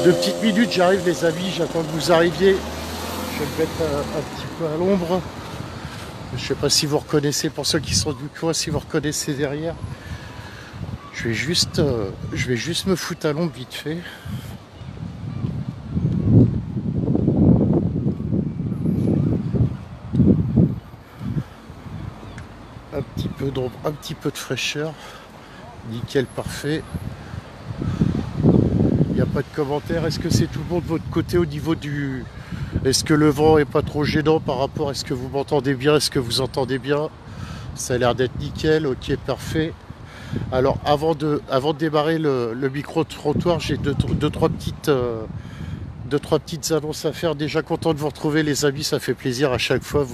Deux petites minutes, j'arrive les amis, j'attends que vous arriviez. Je vais me mettre un petit peu à l'ombre. Je sais pas si vous reconnaissez, pour ceux qui sont du coin, si vous reconnaissez derrière. Je vais juste me foutre à l'ombre vite fait. Un petit peu d'ombre, un petit peu de fraîcheur. Nickel, parfait. Il n'y a pas de commentaire. Est-ce que c'est tout bon de votre côté au niveau du... Est-ce que le vent est pas trop gênant par rapport à ce que vous m'entendez bien? Est-ce que vous entendez bien? Ça a l'air d'être nickel, ok, parfait. Alors avant de démarrer le micro-trottoir, j'ai deux, trois petites annonces à faire. Déjà content de vous retrouver les amis, ça fait plaisir à chaque fois.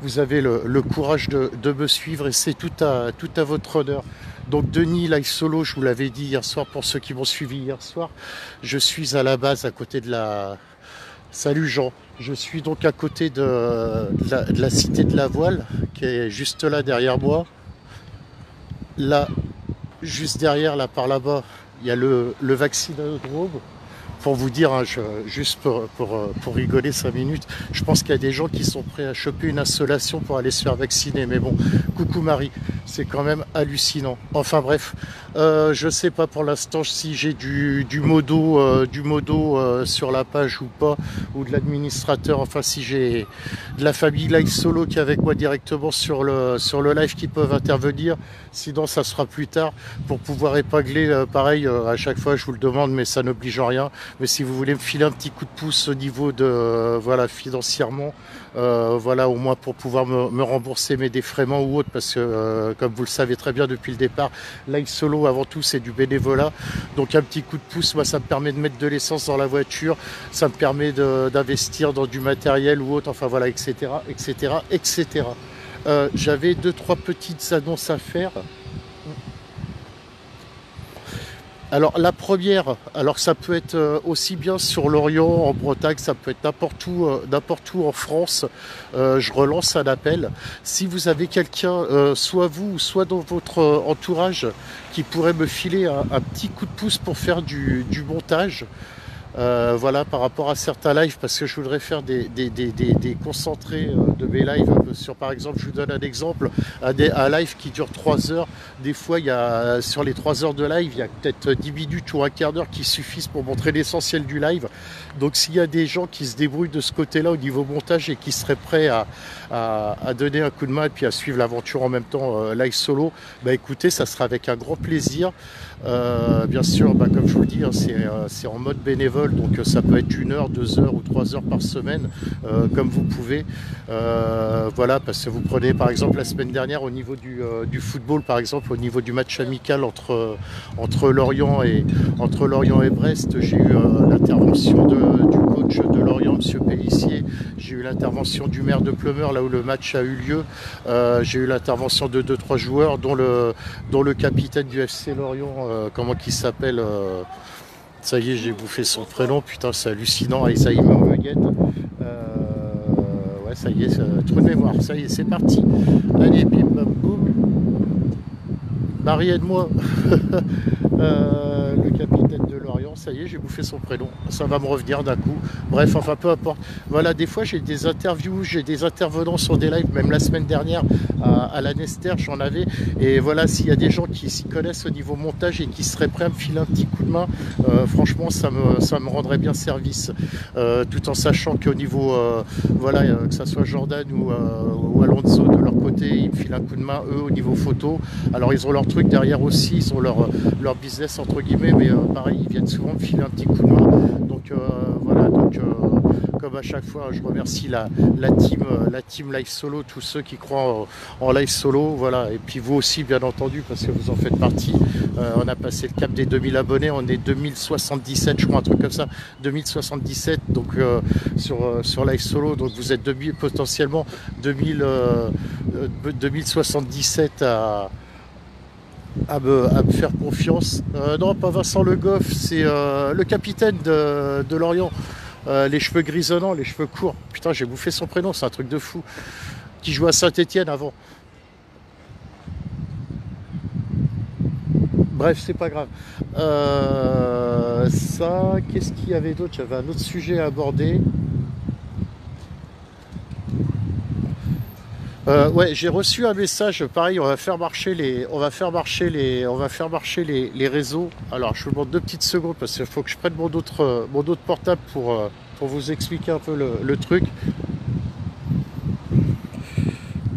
Vous avez le courage de me suivre et c'est tout à votre honneur. Donc Denis, live solo, je vous l'avais dit hier soir pour ceux qui m'ont suivi hier soir. Je suis à la base à côté de la... Salut Jean, je suis donc à côté de la cité de la Voile qui est juste là derrière moi. Là, juste derrière, là par là-bas, il y a le vaccinodrome. Pour vous dire, hein, juste pour rigoler 5 minutes, je pense qu'il y a des gens qui sont prêts à choper une insolation pour aller se faire vacciner. Mais bon, coucou Marie, c'est quand même hallucinant. Enfin bref, je sais pas pour l'instant si j'ai du modo sur la page ou pas, ou de l'administrateur, enfin si j'ai de la famille live solo qui est avec moi directement sur le live qui peuvent intervenir. Sinon, ça sera plus tard pour pouvoir épingler, pareil, à chaque fois je vous le demande, mais ça n'oblige en rien. Mais si vous voulez me filer un petit coup de pouce au niveau de, voilà, financièrement, voilà, au moins pour pouvoir me rembourser mes défraiements ou autres, parce que, comme vous le savez très bien depuis le départ, live solo, avant tout, c'est du bénévolat. Donc un petit coup de pouce, moi, ça me permet de mettre de l'essence dans la voiture, ça me permet d'investir dans du matériel ou autre, enfin voilà, etc., etc., etc. J'avais deux, trois petites annonces à faire. Alors la première, alors ça peut être aussi bien sur l'Orient, en Bretagne, ça peut être n'importe où en France. Je relance un appel. Si vous avez quelqu'un, soit vous, soit dans votre entourage, qui pourrait me filer un petit coup de pouce pour faire du montage. Voilà, par rapport à certains lives, parce que je voudrais faire des concentrés de mes lives sur, par exemple, je vous donne un exemple, un live qui dure 3 heures. Des fois, il y a, sur les 3 heures de live, il y a peut-être 10 minutes ou un quart d'heure qui suffisent pour montrer l'essentiel du live. Donc, s'il y a des gens qui se débrouillent de ce côté-là au niveau montage et qui seraient prêts à donner un coup de main et puis à suivre l'aventure en même temps, live solo, bah écoutez, ça sera avec un grand plaisir. Bien sûr, bah, comme je vous le dis, hein, c'est en mode bénévole, donc ça peut être 1 heure, 2 heures ou 3 heures par semaine, comme vous pouvez. Voilà, parce que vous prenez par exemple la semaine dernière au niveau du football, par exemple au niveau du match amical entre Lorient et Brest, j'ai eu l'intervention du coach de Lorient, Monsieur Pellissier. J'ai eu l'intervention du maire de Pleumeur, là où le match a eu lieu. J'ai eu l'intervention de 2-3 joueurs, dont le capitaine du FC Lorient, comment qu'il s'appelle, ça y est, j'ai bouffé son prénom, putain, c'est hallucinant, Aïsaï Mohamed. Ouais, ça y est, trou de mémoire, ça y est, c'est parti. Allez, bim, bam, boum. Marie, aide-moi. Le capitaine de Lorient, ça y est, j'ai bouffé son prénom. Ça va me revenir d'un coup. Bref, enfin, peu importe. Voilà, des fois, j'ai des interviews, j'ai des intervenants sur des lives, même la semaine dernière, à la Nester, j'en avais. Et voilà, s'il y a des gens qui s'y connaissent au niveau montage et qui seraient prêts à me filer un petit coup de main, franchement, ça me rendrait bien service. Tout en sachant qu'au niveau, voilà, que ça soit Jordan ou Alonso de leur côté, ils me filent un coup de main, eux, au niveau photo. Alors, ils ont leur truc derrière aussi, ils ont leur business entre guillemets, mais pareil, ils viennent souvent me filer un petit coup de main. Donc voilà, donc comme à chaque fois, je remercie la team live solo, tous ceux qui croient en live solo, voilà, et puis vous aussi bien entendu parce que vous en faites partie. On a passé le cap des 2000 abonnés, on est 2077, je crois, un truc comme ça, 2077, donc sur live solo, donc vous êtes potentiellement 2077 à me faire confiance. Non, pas Vincent Le Goff, c'est le capitaine de Lorient. Les cheveux grisonnants, les cheveux courts. Putain, j'ai bouffé son prénom, c'est un truc de fou. Qui jouait à Saint-Étienne avant. Bref, c'est pas grave. Ça, qu'est-ce qu'il y avait d'autre? J'avais un autre sujet à aborder. Ouais, j'ai reçu un message. Pareil, on va faire marcher les réseaux. Alors, je vous demande 2 petites secondes parce qu'il faut que je prenne mon autre portable pour vous expliquer un peu le truc.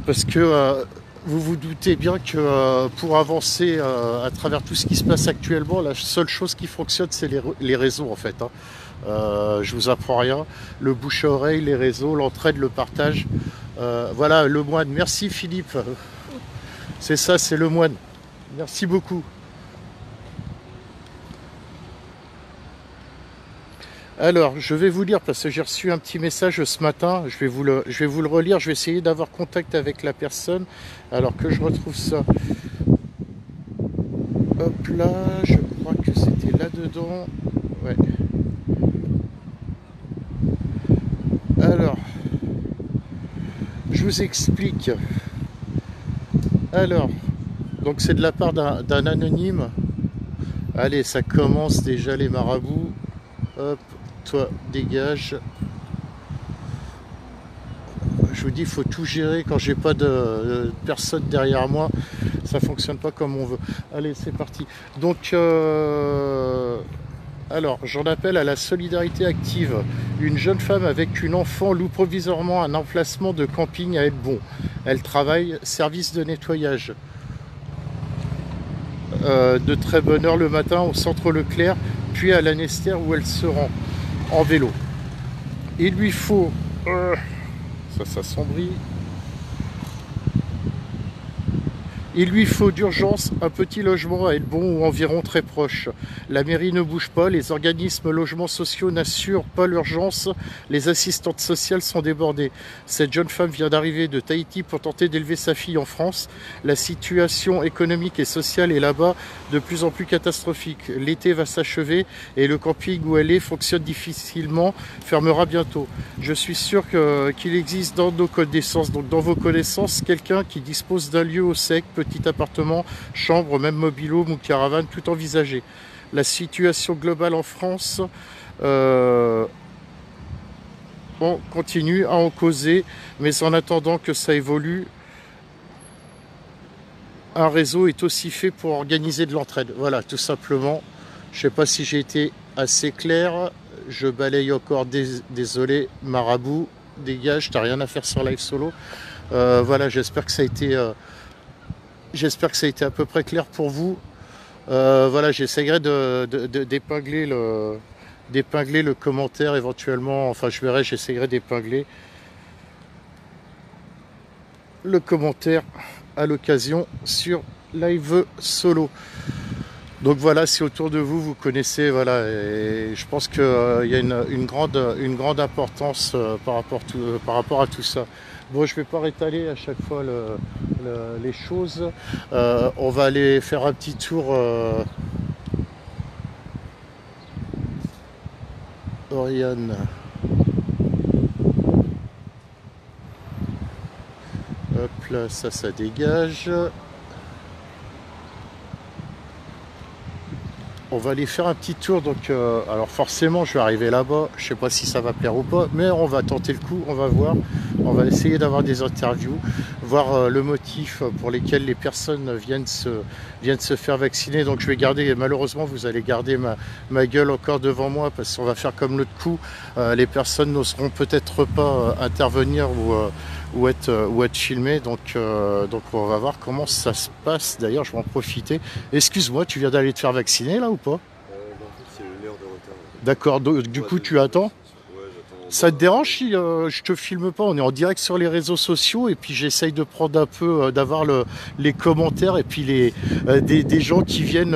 Parce que vous vous doutez bien que pour avancer à travers tout ce qui se passe actuellement, la seule chose qui fonctionne, c'est les réseaux en fait, hein. Je vous apprends rien. Le bouche à oreille, les réseaux, l'entraide, le partage. Voilà, le moine. Merci Philippe. C'est ça, c'est le moine. Merci beaucoup. Alors, je vais vous lire parce que j'ai reçu un petit message ce matin. Je vais vous le relire. Je vais essayer d'avoir contact avec la personne. Alors que je retrouve ça. Hop là, je crois que c'était là-dedans. Ouais. Alors, je vous explique. Alors, donc c'est de la part d'un anonyme. Allez, ça commence déjà les marabouts. Hop, toi, dégage. Je vous dis, il faut tout gérer quand j'ai pas de personne derrière moi. Ça fonctionne pas comme on veut. Allez, c'est parti. Donc, alors, j'en appelle à la solidarité active. Une jeune femme avec une enfant loue provisoirement un emplacement de camping à Hellebon. Elle travaille service de nettoyage. De très bonne heure le matin au centre Leclerc, puis à l'Anestère où elle se rend en vélo. Il lui faut... ça s'assombrit. Il lui faut d'urgence un petit logement à Hellebon ou environ très proche. La mairie ne bouge pas, les organismes logements sociaux n'assurent pas l'urgence, les assistantes sociales sont débordées. Cette jeune femme vient d'arriver de Tahiti pour tenter d'élever sa fille en France. La situation économique et sociale est là-bas de plus en plus catastrophique. L'été va s'achever et le camping où elle est fonctionne difficilement, fermera bientôt. Je suis sûr qu'il existe dans nos connaissances, donc dans vos connaissances, quelqu'un qui dispose d'un lieu au sec, petit appartement, chambre, même mobil-home ou caravane, tout envisagé. La situation globale en France, on continue à en causer, mais en attendant que ça évolue, un réseau est aussi fait pour organiser de l'entraide. Voilà, tout simplement. Je ne sais pas si j'ai été assez clair. Je balaye encore, désolé, marabout, dégage, t'as rien à faire sur live solo. Voilà, j'espère que ça a été à peu près clair pour vous. Voilà, j'essaierai d'épingler le commentaire éventuellement. Enfin, je verrai, j'essaierai d'épingler le commentaire à l'occasion sur live solo. Donc voilà, si autour de vous, vous connaissez, voilà, et je pense qu'il y a une grande importance par rapport à tout ça. Bon, je ne vais pas rétaler à chaque fois les choses. On va aller faire un petit tour Oriane. Hop là, ça dégage. On va aller faire un petit tour, donc alors forcément je vais arriver là-bas, je sais pas si ça va plaire ou pas, mais on va tenter le coup, on va voir, on va essayer d'avoir des interviews, voir le motif pour lesquels les personnes viennent se faire vacciner. Donc je vais garder, malheureusement vous allez garder ma gueule encore devant moi parce qu'on va faire comme l'autre coup, les personnes n'oseront peut-être pas intervenir ou être filmées, donc on va voir comment ça se passe. D'ailleurs je vais en profiter. Excuse-moi, tu viens d'aller te faire vacciner là ou pas? Non, en fait, c'est une heure de retard. D'accord, du coup tu attends? Ouais, j'attends. Ça te dérange si je te filme pas? On est en direct sur les réseaux sociaux et puis j'essaye de prendre un peu, d'avoir les commentaires et puis des gens qui viennent.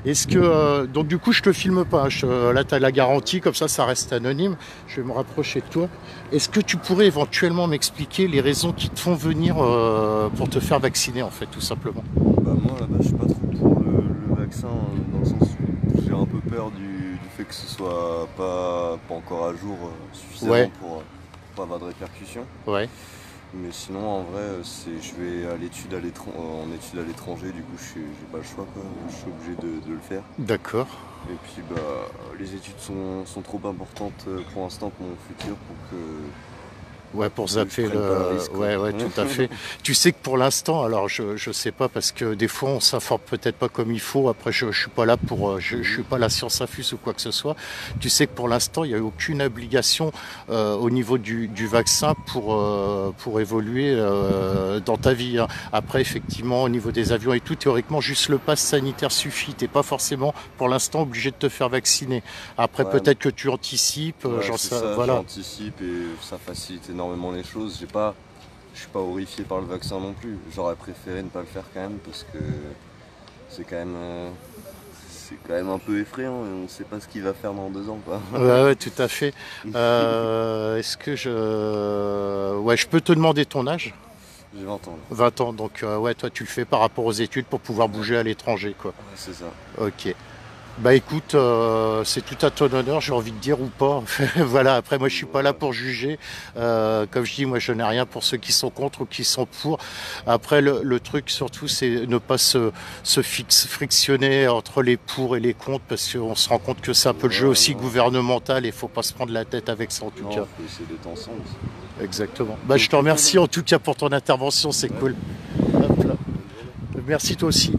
Est-ce que donc du coup je te filme pas, hein, là tu as la garantie, comme ça reste anonyme. Je vais me rapprocher de toi. Est-ce que tu pourrais éventuellement m'expliquer les raisons qui te font venir pour te faire vacciner en fait, tout simplement? Bah, moi, là-bas, je suis pas trop pour le vaccin, dans le sens où j'ai un peu peur du fait que ce soit pas encore à jour suffisamment Ouais, pour pas avoir de répercussions. ouais, Mais sinon, en vrai, je vais à l'étude en études à l'étranger, du coup, j'ai pas le choix, quoi. Je suis obligé de le faire. D'accord. Et puis, bah, les études sont trop importantes pour l'instant pour mon futur Ouais, pour pour que je zapper prenne pas le le. risque, quoi. Ouais, ouais, tout à fait. Tu sais que pour l'instant, alors je sais pas parce que des fois on s'informe peut-être pas comme il faut. Après, je suis pas là pour, je Mhm. suis pas la science infuse ou quoi que ce soit. Tu sais que pour l'instant, il n'y a aucune obligation au niveau du vaccin pour évoluer dans ta vie, hein. Après, effectivement, au niveau des avions et tout, théoriquement, juste le pass sanitaire suffit. T'es pas forcément, pour l'instant, obligé de te faire vacciner. Après, Ouais, peut-être que tu anticipes, ouais, j'en c'est sais, ça, voilà. j'anticipe et ça facilite énormément les choses. Je suis pas horrifié par le vaccin non plus. J'aurais préféré ne pas le faire quand même parce que c'est quand même, euh, c'est quand même un peu effrayant et on sait pas ce qu'il va faire dans 2 ans, quoi. Ouais, ouais, tout à fait. Est-ce que Ouais, je peux te demander ton âge? J'ai 20 ans 20 ans, donc ouais, toi tu le fais par rapport aux études pour pouvoir là. Ouais, bouger à l'étranger, quoi. ouais, c'est ça. Ok. Bah écoute, c'est tout à ton honneur, j'ai envie de dire ou pas. Voilà, après moi je suis pas là Voilà. pour juger. Comme je dis, moi je n'ai rien pour ceux qui sont contre ou qui sont pour. Après le truc surtout c'est ne pas frictionner entre les pour et les contre parce qu'on se rend compte que c'est un peu le jeu Ouais, aussi non. gouvernemental et faut pas se prendre la tête avec ça en tout Non, cas. faut essayer d'être ensemble. Exactement. Bah je te remercie en tout cas pour ton intervention, c'est Ouais, cool. Hop là. bonne journée. Merci toi aussi.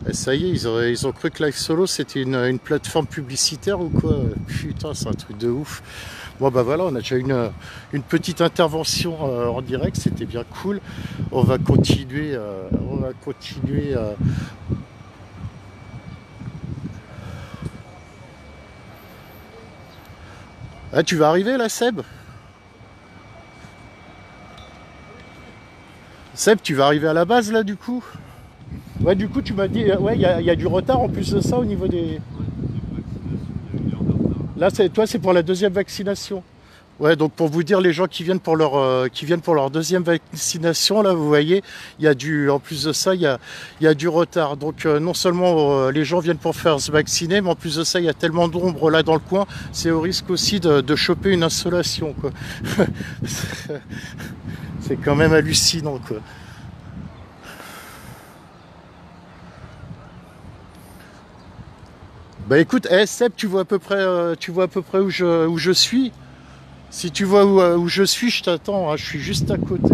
Et ça y est, ils ont cru que Live Solo c'était une plateforme publicitaire ou quoi? Putain, c'est un truc de ouf. Bon bah voilà, on a déjà une petite intervention en direct, c'était bien cool. On va continuer, on va continuer. Ah, tu vas arriver là, Seb? Seb, tu vas arriver à la base là du coup? Ouais, du coup, tu m'as dit, ouais, il y a du retard en plus de ça au niveau des. Là, toi, c'est pour la deuxième vaccination. Ouais, donc pour vous dire, les gens qui viennent pour leur deuxième vaccination, là, vous voyez, en plus de ça, il y a du retard. Donc non seulement les gens viennent pour faire se vacciner, mais en plus de ça, il y a tellement d'ombre là dans le coin, c'est au risque aussi de choper une insolation, quoi. C'est quand même hallucinant, quoi. Bah écoute, Seb, tu vois à peu près où je suis. Si tu vois où je suis, je t'attends, hein, je suis juste à côté.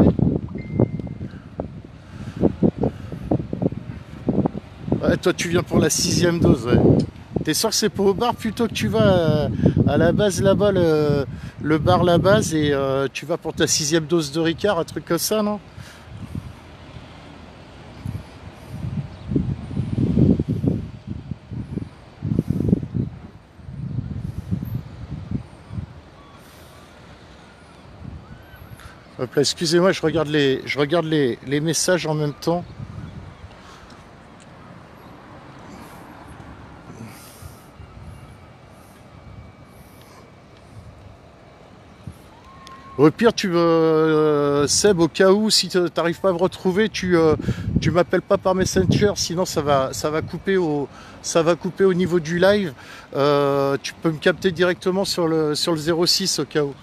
Ouais, toi, tu viens pour la sixième dose, ouais. T'es sûr que c'est pas au bar plutôt que tu vas à la base là-bas, le bar la base, et tu vas pour ta sixième dose de Ricard, un truc comme ça, non? Hop là, excusez-moi, je regarde les messages en même temps. Au pire, Seb, au cas où, si tu n'arrives pas à me retrouver, tu m'appelles pas par Messenger, sinon ça va couper au niveau du live. Tu peux me capter directement sur le 06 au cas où.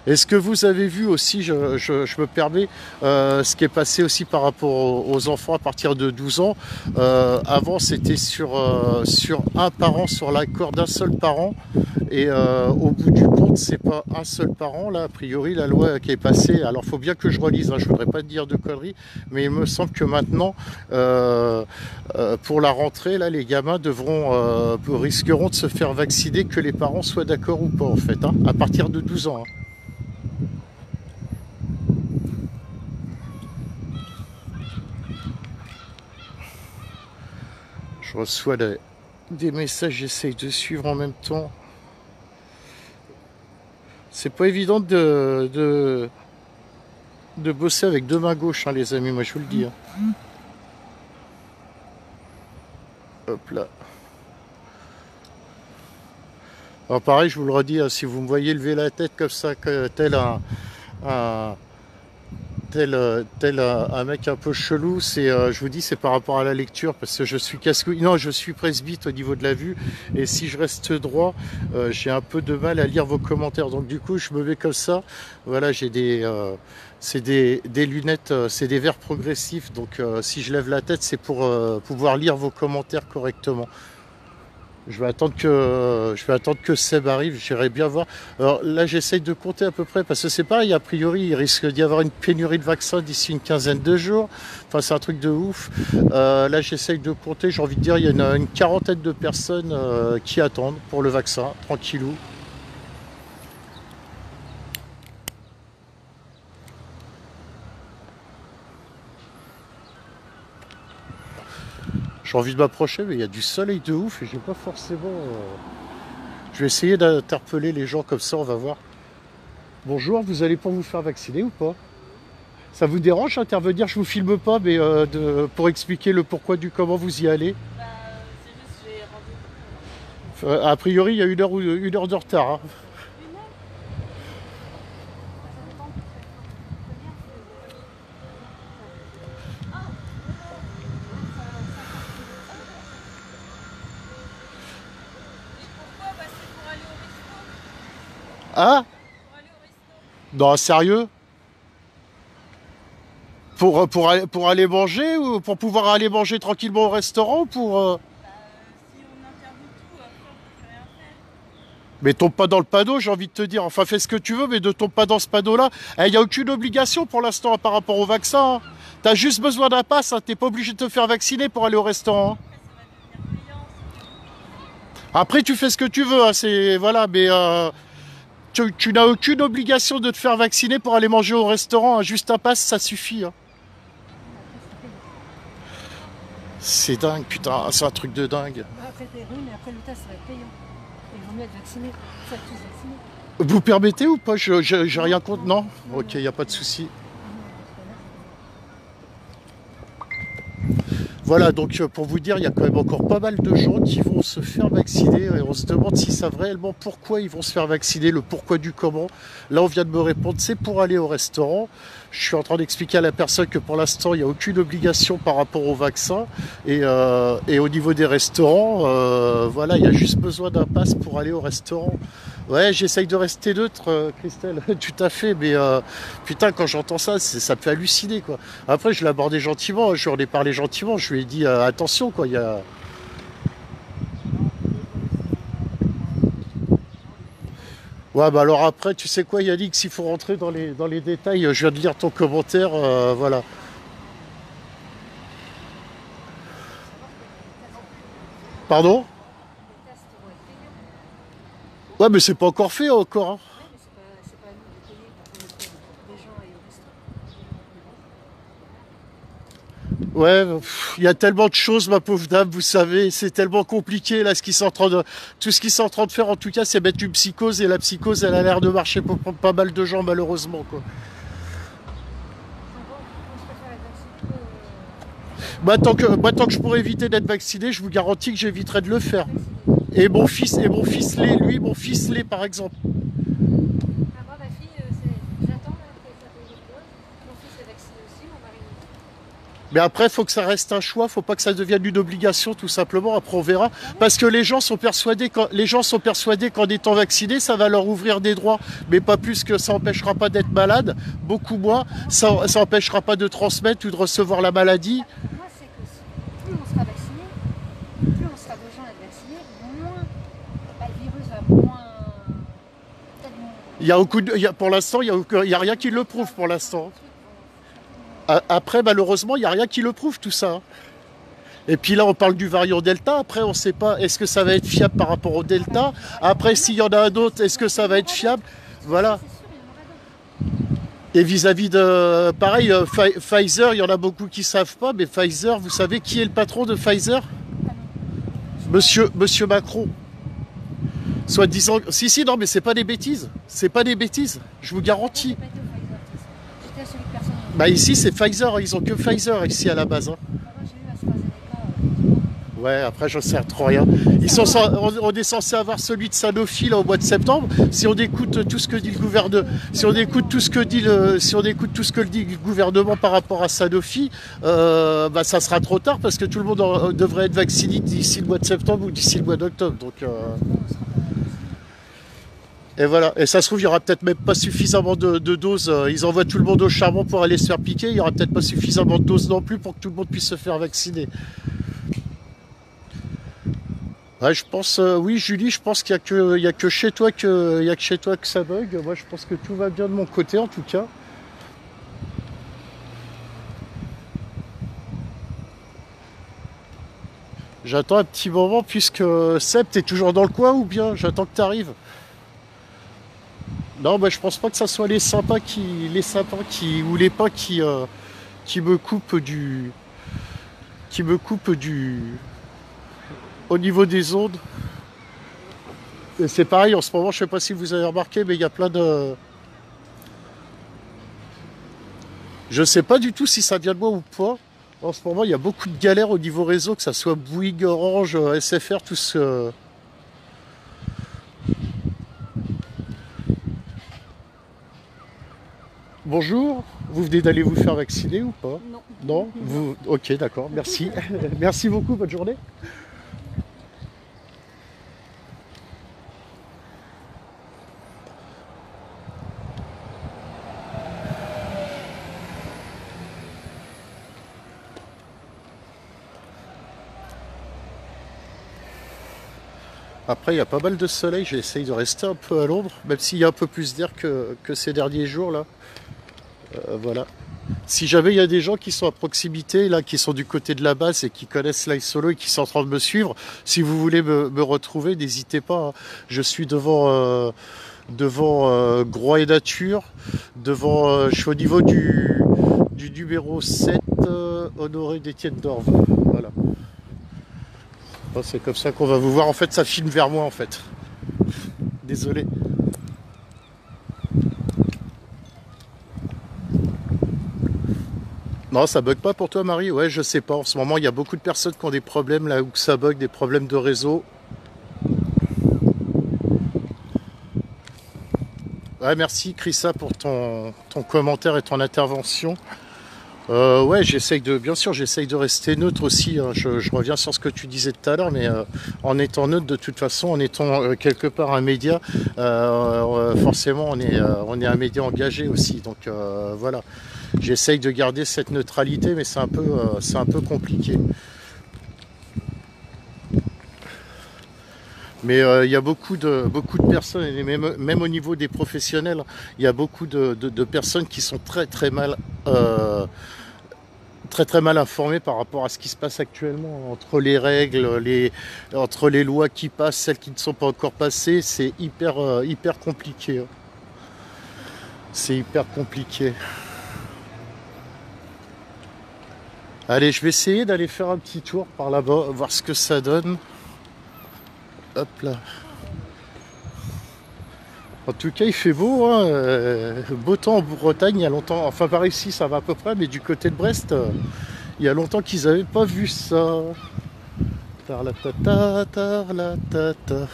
Est-ce que vous avez vu aussi, je me permets, ce qui est passé aussi par rapport aux enfants à partir de 12 ans. Avant, c'était sur un parent, sur l'accord d'un seul parent. Et au bout du compte, c'est pas un seul parent. Là, a priori, la loi qui est passée. Alors, il faut bien que je relise, hein, je voudrais pas te dire de conneries. Mais il me semble que maintenant, pour la rentrée, là, les gamins risqueront de se faire vacciner, que les parents soient d'accord ou pas, en fait, hein, à partir de 12 ans, hein. Je reçois des messages, j'essaye de suivre en même temps. C'est pas évident de bosser avec deux mains gauches, hein, les amis, moi je vous le dis, hein. Hop là. Alors pareil, je vous le redis, hein, si vous me voyez lever la tête comme ça, tel un, tel un mec un peu chelou, je vous dis, c'est par rapport à la lecture, parce que je suis casse-couille. Non, je suis presbyte au niveau de la vue, et si je reste droit, j'ai un peu de mal à lire vos commentaires. Donc du coup, je me mets comme ça. Voilà, c'est des lunettes, c'est des verres progressifs. Donc si je lève la tête, c'est pour pouvoir lire vos commentaires correctement. Je vais attendre que Seb arrive, j'irai bien voir. Alors là, j'essaye de compter à peu près, parce que c'est pareil, a priori, il risque d'y avoir une pénurie de vaccins d'ici une quinzaine de jours. Enfin, c'est un truc de ouf. Là, j'essaye de compter, j'ai envie de dire, il y en a une quarantaine de personnes qui attendent pour le vaccin, tranquillou. J'ai envie de m'approcher, mais il y a du soleil de ouf et j'ai pas forcément. Je vais essayer d'interpeller les gens comme ça, on va voir. Bonjour, vous allez pour vous faire vacciner ou pas? Ça vous dérange d'intervenir? Je vous filme pas, mais pour expliquer le pourquoi du comment vous y allez. Bah, c'est juste j'ai rendez-vous. A priori, il y a une heure de retard, hein. Une heure? Ça dépend de venir. Ah, et pourquoi? Bah, c'est pour aller au resto. Ah? Pour aller au resto. Non, sérieux? Pour aller manger ou pour pouvoir aller manger tranquillement au restaurant ou pour. Bah, si on interdit tout, après on peut plus rien faire. Mais tombe pas dans le panneau, j'ai envie de te dire. Enfin, fais ce que tu veux, mais ne tombe pas dans ce panneau-là. Il n'y a aucune obligation pour l'instant par rapport au vaccin, hein. T'as juste besoin d'un pass, hein. T'es pas obligé de te faire vacciner pour aller au restaurant, hein. Après, ça va devenir payant. Après, tu fais ce que tu veux, hein. C'est voilà, mais tu n'as aucune obligation de te faire vacciner pour aller manger au restaurant, hein. Juste un pass, ça suffit, hein. C'est dingue, putain, c'est un truc de dingue. Après, oui, mais après le test, ça va être payant. Il vaut mieux être vacciné. Ça va être tous vaccinés. Vous permettez ou pas? J'ai rien contre, non? Ok, il n'y a pas de souci. Voilà, donc pour vous dire, il y a quand même encore pas mal de gens qui vont se faire vacciner et on se demande s'ils savent réellement pourquoi ils vont se faire vacciner, le pourquoi du comment. Là, on vient de me répondre, c'est pour aller au restaurant. Je suis en train d'expliquer à la personne que pour l'instant, il n'y a aucune obligation par rapport au vaccin. Et au niveau des restaurants, voilà, il y a juste besoin d'un pass pour aller au restaurant. Ouais, j'essaye de rester neutre, Christelle, tout à fait, mais putain, quand j'entends ça, ça me fait halluciner, quoi. Après, je l'ai abordé gentiment, je lui en ai parlé gentiment, je lui ai dit attention, quoi, il y a. Ouais, bah alors après, tu sais quoi, Yannick, s'il faut rentrer dans les détails, je viens de lire ton commentaire, voilà. Pardon? Les tests vont être payants. Ouais, mais c'est pas encore fait encore, hein. Oui, mais c'est pas à nous de payer pour que les gens aillent au resto. Ouais, il y a tellement de choses, ma pauvre dame, vous savez, c'est tellement compliqué là, tout ce qu'ils sont en train de faire en tout cas, c'est mettre une psychose et la psychose, elle a l'air de marcher pour pas mal de gens malheureusement, quoi. Je préfère être vacciné Moi, tant que je pourrais éviter d'être vacciné, je vous garantis que j'éviterai de le faire. vacciné. Et mon fils l'est, lui, mon fils l'est par exemple. Ah, moi, ma fille, j'attends là, qu'elle fasse les doses. Mon fils est vacciné aussi, mon mari aussi. Mais après, il faut que ça reste un choix, faut pas que ça devienne une obligation tout simplement. Après, on verra. Parce que les gens sont persuadés qu'en étant vaccinés, ça va leur ouvrir des droits. Mais pas plus que ça empêchera pas d'être malade, beaucoup moins. Ça empêchera pas de transmettre ou de recevoir la maladie. Moi, c'est que plus on sera vacciné, plus on sera de gens à être vaccinés, moins bah, le virus va moins. Peut-être moins. Pour l'instant, il y a rien qui le prouve pour l'instant. Après, malheureusement, il n'y a rien qui le prouve tout ça, hein. Et puis là, on parle du variant Delta. Après, on ne sait pas, est-ce que ça va être fiable par rapport au Delta? Après, s'il y en a un autre, est-ce que ça va être fiable? Voilà. C'est sûr, il y en aura d'autres. Et vis-à-vis de... Pareil, Pfizer, il y en a beaucoup qui ne savent pas, mais Pfizer, vous savez qui est le patron de Pfizer? Ah non. Monsieur Macron. Soit disant... Si, non, mais c'est pas des bêtises. C'est pas des bêtises, je vous garantis. J'ai pas été au Pfizer, de toute façon. J'étais à celui que personne n'a. Bah ici, c'est Pfizer. Ils ont que Pfizer ici à la base, hein. Moi, j'ai eu AstraZeneca. Ouais, après, j'en sais trop rien. On est censé avoir celui de Sanofi là au mois de septembre. Si on écoute tout ce que dit le gouvernement, si on écoute tout ce que dit le gouvernement par rapport à Sanofi, bah, ça sera trop tard parce que tout le monde devrait être vacciné d'ici le mois de septembre ou d'ici le mois d'octobre. Donc, et voilà. Et ça se trouve, il y aura peut-être même pas suffisamment de doses. Ils envoient tout le monde au charbon pour aller se faire piquer. Il y aura peut-être pas suffisamment de doses non plus pour que tout le monde puisse se faire vacciner. Ouais, je pense, oui, Julie, je pense qu'il y a que chez toi que ça bug. Moi, je pense que tout va bien de mon côté, en tout cas. J'attends un petit moment puisque Seb, t'es toujours dans le coin ou bien j'attends que t'arrives. Non, bah, je pense pas que ça soit les sympas ou les pas qui me coupent au niveau des ondes. Et c'est pareil en ce moment, je sais pas si vous avez remarqué, mais il y a plein de... Je sais pas du tout si ça vient de moi ou pas. En ce moment, il y a beaucoup de galères au niveau réseau, que ça soit Bouygues, Orange, SFR, tout ce... Bonjour, vous venez d'aller vous faire vacciner ou pas? Non. Non. Vous... Ok, d'accord, merci. Merci beaucoup, bonne journée. Après, il y a pas mal de soleil, j'essaye de rester un peu à l'ombre, même s'il y a un peu plus d'air que ces derniers jours là. Voilà. Si jamais il y a des gens qui sont à proximité, là, qui sont du côté de la base et qui connaissent Live Solo et qui sont en train de me suivre, si vous voulez me retrouver, n'hésitez pas. Hein. Je suis devant Groix et Nature, je suis au niveau du numéro 7, Honoré d'Étienne d'Orve. Voilà. Bon, c'est comme ça qu'on va vous voir. En fait, ça filme vers moi, en fait. Désolé. Non, ça bug pas pour toi, Marie? Ouais, je sais pas. En ce moment, il y a beaucoup de personnes qui ont des problèmes là où ça bug, des problèmes de réseau. Ouais, merci, Chrissa, pour ton commentaire et ton intervention. Ouais, bien sûr, j'essaye de rester neutre aussi. Hein. Je reviens sur ce que tu disais tout à l'heure, mais en étant neutre, de toute façon, en étant quelque part un média, forcément, on est un média engagé aussi. Donc voilà, j'essaye de garder cette neutralité, mais c'est un peu compliqué. Mais il y a beaucoup de personnes, et même au niveau des professionnels, il y a beaucoup de personnes qui sont très mal informées par rapport à ce qui se passe actuellement. Entre les règles, entre les lois qui passent, celles qui ne sont pas encore passées, c'est hyper compliqué. Hein. C'est hyper compliqué. Allez, je vais essayer d'aller faire un petit tour par là-bas, voir ce que ça donne. Hop là. En tout cas, il fait beau, hein, beau temps en Bretagne, il y a longtemps, enfin par ici ça va à peu près, mais du côté de Brest, il y a longtemps qu'ils n'avaient pas vu ça. Tarlatata, tarlatata.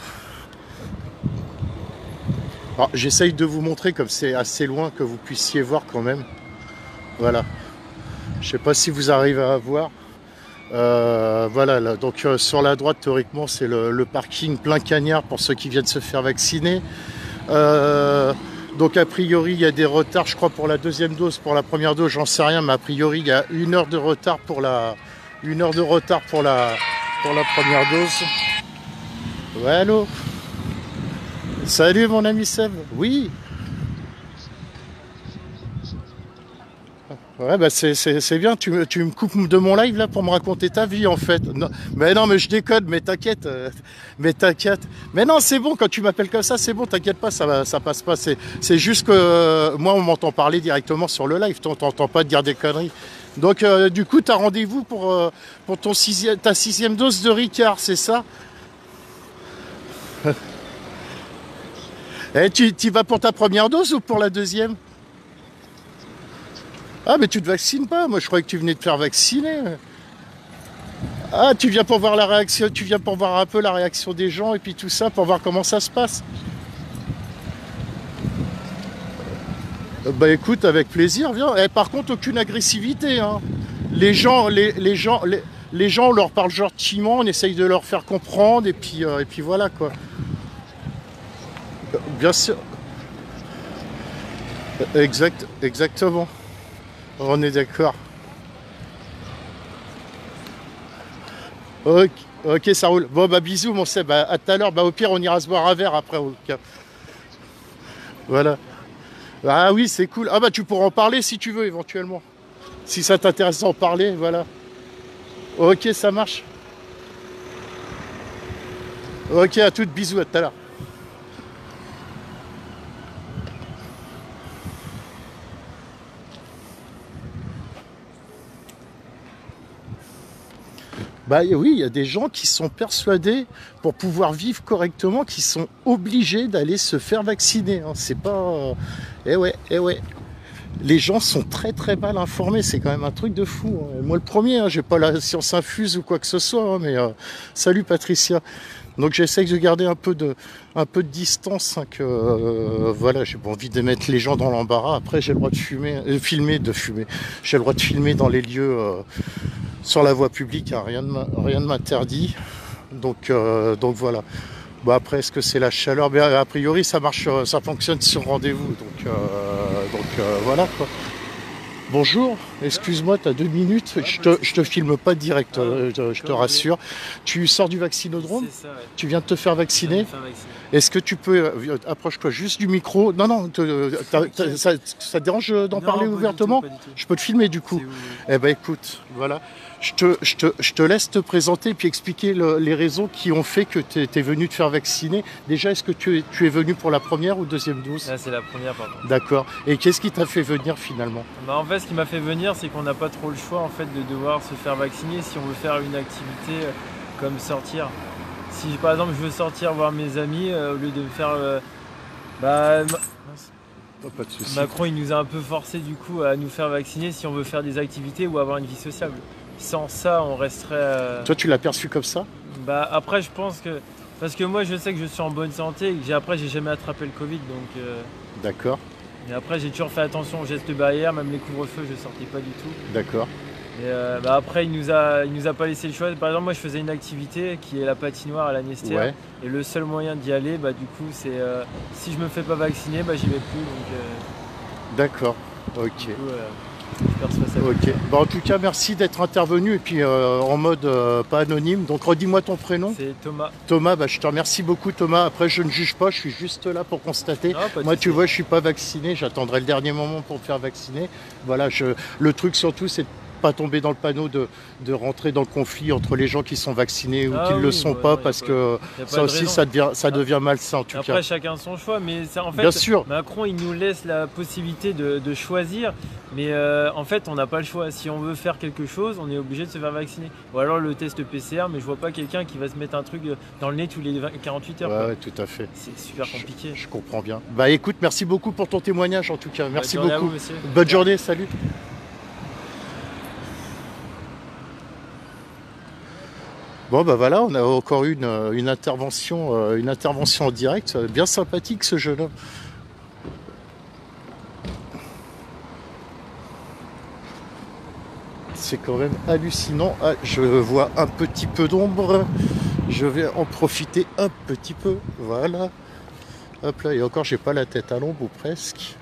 Alors, j'essaye de vous montrer comme c'est assez loin que vous puissiez voir quand même. Voilà. Je sais pas si vous arrivez à voir. Voilà, là, donc sur la droite, théoriquement, c'est le parking plein cagnard pour ceux qui viennent se faire vacciner. Donc a priori, il y a des retards, je crois, pour la deuxième dose. Pour la première dose, j'en sais rien, mais a priori, il y a 1 heure de retard pour la première dose. Ouais, allô? Salut, mon ami Seb. Oui. Ouais, bah c'est bien, tu me coupes de mon live là pour me raconter ta vie en fait. Non, mais je déconne, mais t'inquiète, Mais non, c'est bon, quand tu m'appelles comme ça, c'est bon, t'inquiète pas, ça passe pas. C'est juste que moi, on m'entend parler directement sur le live, t'entends pas dire des conneries. Donc, du coup, t'as rendez-vous pour ta 6e dose de Ricard, c'est ça? Et tu vas pour ta première dose ou pour la deuxième? Ah, mais tu te vaccines pas? Moi, je croyais que tu venais de te faire vacciner. Ah, tu viens pour voir la réaction, tu viens pour voir un peu la réaction des gens et puis tout ça, pour voir comment ça se passe. Bah écoute, avec plaisir, viens. Et par contre, aucune agressivité, hein. Les gens, on leur parle gentiment, on essaye de leur faire comprendre et puis voilà quoi. Bien sûr, exactement. On est d'accord. Ok, ok, ça roule. Bon bah bisous mon Seb, à tout à l'heure. Bah au pire on ira se boire un verre après au cas. Voilà. Ah oui, c'est cool. Ah bah tu pourras en parler si tu veux éventuellement. Si ça t'intéresse d'en parler, voilà. Ok, ça marche. Ok, à toutes, bisous, à tout à l'heure. Bah oui, il y a des gens qui sont persuadés, pour pouvoir vivre correctement, qui sont obligés d'aller se faire vacciner, hein. C'est pas... Eh ouais, eh ouais. Les gens sont très très mal informés, c'est quand même un truc de fou, hein. Moi le premier, hein, j'ai pas la science infuse ou quoi que ce soit, hein, mais salut Patricia. Donc j'essaye de garder un peu de distance, hein, que voilà, j'ai pas envie de mettre les gens dans l'embarras. Après j'ai le droit de filmer, j'ai le droit de filmer dans les lieux sur la voie publique, hein, rien ne m'interdit. Donc voilà. Bon après, est-ce que c'est la chaleur? Mais a priori ça marche, ça fonctionne sur rendez-vous. Donc voilà quoi. Bonjour, excuse-moi, tu as 2 minutes, je te filme pas direct, je te rassure. Tu sors du vaccinodrome? C'est ça, ouais. Tu viens de te faire vacciner? Faire vacciner. Est-ce que tu peux, approche-toi juste du micro. Non, non, ça te dérange d'en parler ouvertement? Pas du tout. Je peux te filmer du coup. Eh ben écoute, voilà. Je te laisse te présenter et puis expliquer les raisons qui ont fait que tu es venu te faire vacciner. Déjà, est-ce que tu es venu pour la première ou deuxième dose? Là, c'est la première, par contre. D'accord. Et qu'est-ce qui t'a fait venir finalement? Bah, en fait, ce qui m'a fait venir, c'est qu'on n'a pas trop le choix en fait, de devoir se faire vacciner si on veut faire une activité comme sortir. Si par exemple je veux sortir voir mes amis, au lieu de me faire... Pas de souci. Macron, il nous a un peu forcé du coup à nous faire vacciner si on veut faire des activités ou avoir une vie sociable. Sans ça, on resterait... Toi, tu l'as perçu comme ça? Bah, après, je pense que... Parce que moi, je sais que je suis en bonne santé et que j'ai jamais attrapé le Covid, donc... D'accord, Et après, j'ai toujours fait attention aux gestes barrières, même les couvre-feux, je sortais pas du tout. d'accord. Et après, il nous a pas laissé le choix. Par exemple, moi, je faisais une activité qui est la patinoire à la Nestière. Ouais. Et le seul moyen d'y aller, bah, du coup, c'est si je me fais pas vacciner, bah, j'y vais plus. D'accord, ok. Du coup, je perçois ça. Ok. Bon, en tout cas, merci d'être intervenu et puis en mode pas anonyme. Donc, redis-moi ton prénom. C'est Thomas. Thomas, bah, je te remercie beaucoup, Thomas. Après, je ne juge pas, je suis juste là pour constater. Ah, pas de Moi, tu souci. vois, je suis pas vacciné. J'attendrai le dernier moment pour me faire vacciner. Voilà, le truc surtout, c'est de pas tomber dans le panneau de rentrer dans le conflit entre les gens qui sont vaccinés ou Ah qui ne le oui, sont bah pas, non, parce y a que y a pas ça de aussi, raison. ça devient malsain en tout Après, cas. chacun son choix, mais ça, en fait, Bien sûr. Macron, il nous laisse la possibilité de choisir, mais en fait, on n'a pas le choix. Si on veut faire quelque chose, on est obligé de se faire vacciner. Ou alors le test PCR, mais je vois pas quelqu'un qui va se mettre un truc dans le nez tous les 48 heures. quoi. Ouais, tout à fait. C'est super compliqué. Je comprends bien. Bah écoute, merci beaucoup pour ton témoignage en tout cas. Merci Bonne journée à beaucoup. vous, monsieur. Bonne journée, salut. Bon bah voilà, on a encore une intervention en direct, bien sympathique ce jeune homme. C'est quand même hallucinant. Ah, je vois un petit peu d'ombre, je vais en profiter un petit peu, voilà. Hop là, et encore j'ai pas la tête à l'ombre ou presque.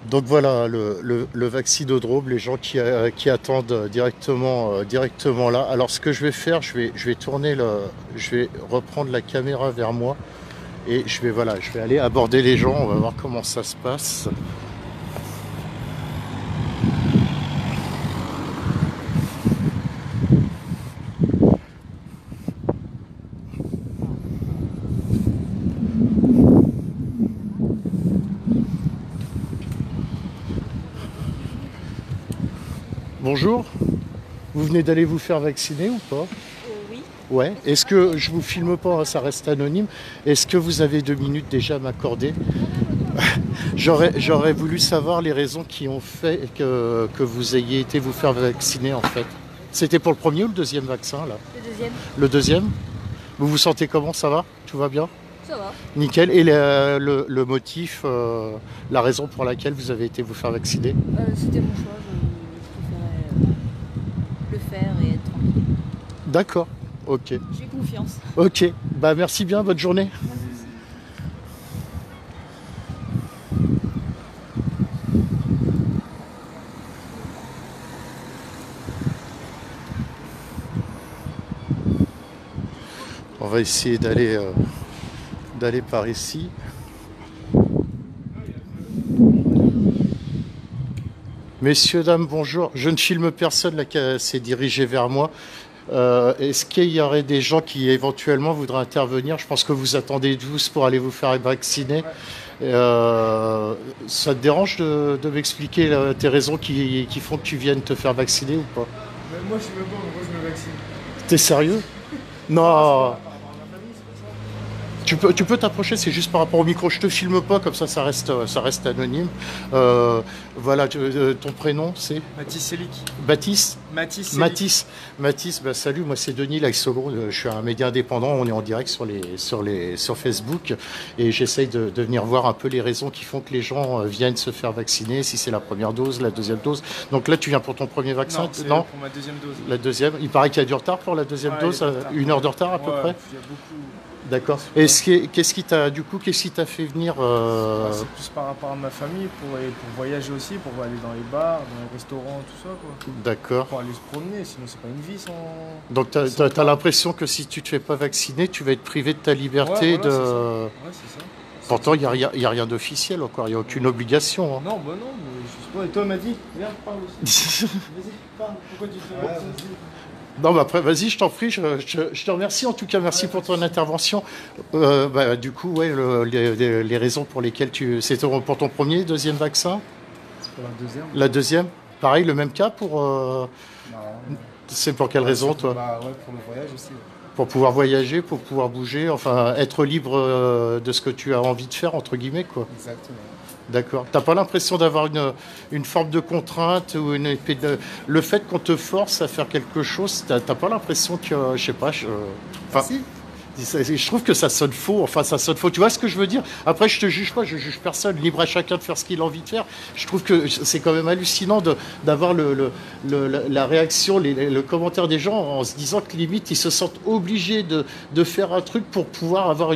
Donc voilà, le vaccinodrome, les gens qui attendent directement là. Alors ce que je vais faire, je vais tourner je vais reprendre la caméra vers moi et je vais aller aborder les gens, on va voir comment ça se passe. Bonjour, vous venez d'aller vous faire vacciner ou pas? Oui. Ouais, est-ce que, je vous filme pas, hein, ça reste anonyme, est-ce que vous avez 2 minutes déjà à m'accorder? J'aurais voulu savoir les raisons qui ont fait que vous ayez été vous faire vacciner en fait. C'était pour le premier ou le deuxième vaccin, là? Le deuxième. Le deuxième? Vous vous sentez comment? Ça va? Tout va bien? Ça va. Nickel. Et le motif, la raison pour laquelle vous avez été vous faire vacciner? C'était mon choix. Je préférais le faire et être tranquille. D'accord. Ok. J'ai confiance. Ok. Bah merci bien. Bonne journée. On va essayer d'aller par ici. Messieurs, dames, bonjour. Je ne filme personne là qui s'est dirigé vers moi. Est-ce qu'il y aurait des gens qui éventuellement voudraient intervenir? Je pense que vous attendez tous pour aller vous faire vacciner. Ça te dérange de m'expliquer tes raisons qui font que tu viennes te faire vacciner ou pas? Moi je suis même pas, moi je me vaccine. T'es sérieux? Non. Par rapport à ma famille, c'est pour ça. Tu peux t'approcher, c'est juste par rapport au micro. Je te filme pas, comme ça reste anonyme. Voilà, ton prénom c'est Mathis Selic. Baptiste? Mathis Selic. Mathis, bah, salut, moi c'est Denis Laïsolo, je suis un média indépendant, on est en direct sur Facebook et j'essaye de venir voir un peu les raisons qui font que les gens viennent se faire vacciner, si c'est la première dose, la deuxième dose. Donc là tu viens pour ton premier vaccin? Non, c'est pour ma deuxième dose. La deuxième, il paraît qu'il y a du retard pour la deuxième Ouais, dose, il y a du retard. 1 heure de retard à peu près? Il y a beaucoup. D'accord. Et qu'est-ce qui t'a fait venir C'est plus par rapport à ma famille, pour voyager aussi, pour aller dans les bars, dans les restaurants, tout ça quoi. D'accord. Pour aller se promener, sinon c'est pas une vie sans. Donc t'as l'impression que si tu te fais pas vacciner, tu vas être privé de ta liberté Ouais, voilà, Ouais, c'est ça. Pourtant, il n'y a rien d'officiel encore, il n'y a aucune obligation. Hein. Non, bah non, mais je sais pas. Et toi, Madi, viens, parle aussi. Vas-y, parle. Pourquoi tu te fais vacciner? Non, bah après, vas-y, je t'en prie, je te remercie. En tout cas, merci pour ton intervention. Du coup, ouais, les raisons pour lesquelles c'était pour ton premier, deuxième vaccin? C'est pour la deuxième. La deuxième? Pareil, le même cas pour. Non. C'est pour quelle raison, toi? Bah ouais, pour le voyage aussi. Ouais. Pour pouvoir voyager, pour pouvoir bouger, enfin, être libre de ce que tu as envie de faire, entre guillemets, quoi. Exactement. D'accord. T'as pas l'impression d'avoir une forme de contrainte ou une épée de... Le fait qu'on te force à faire quelque chose, t'as pas l'impression que, je sais pas, enfin, Si. je trouve que ça sonne faux. Enfin, ça sonne faux. Tu vois ce que je veux dire? Après, je te juge pas, je juge personne. Libre à chacun de faire ce qu'il a envie de faire. Je trouve que c'est quand même hallucinant d'avoir la réaction, le commentaire des gens en se disant que limite ils se sentent obligés de faire un truc pour pouvoir avoir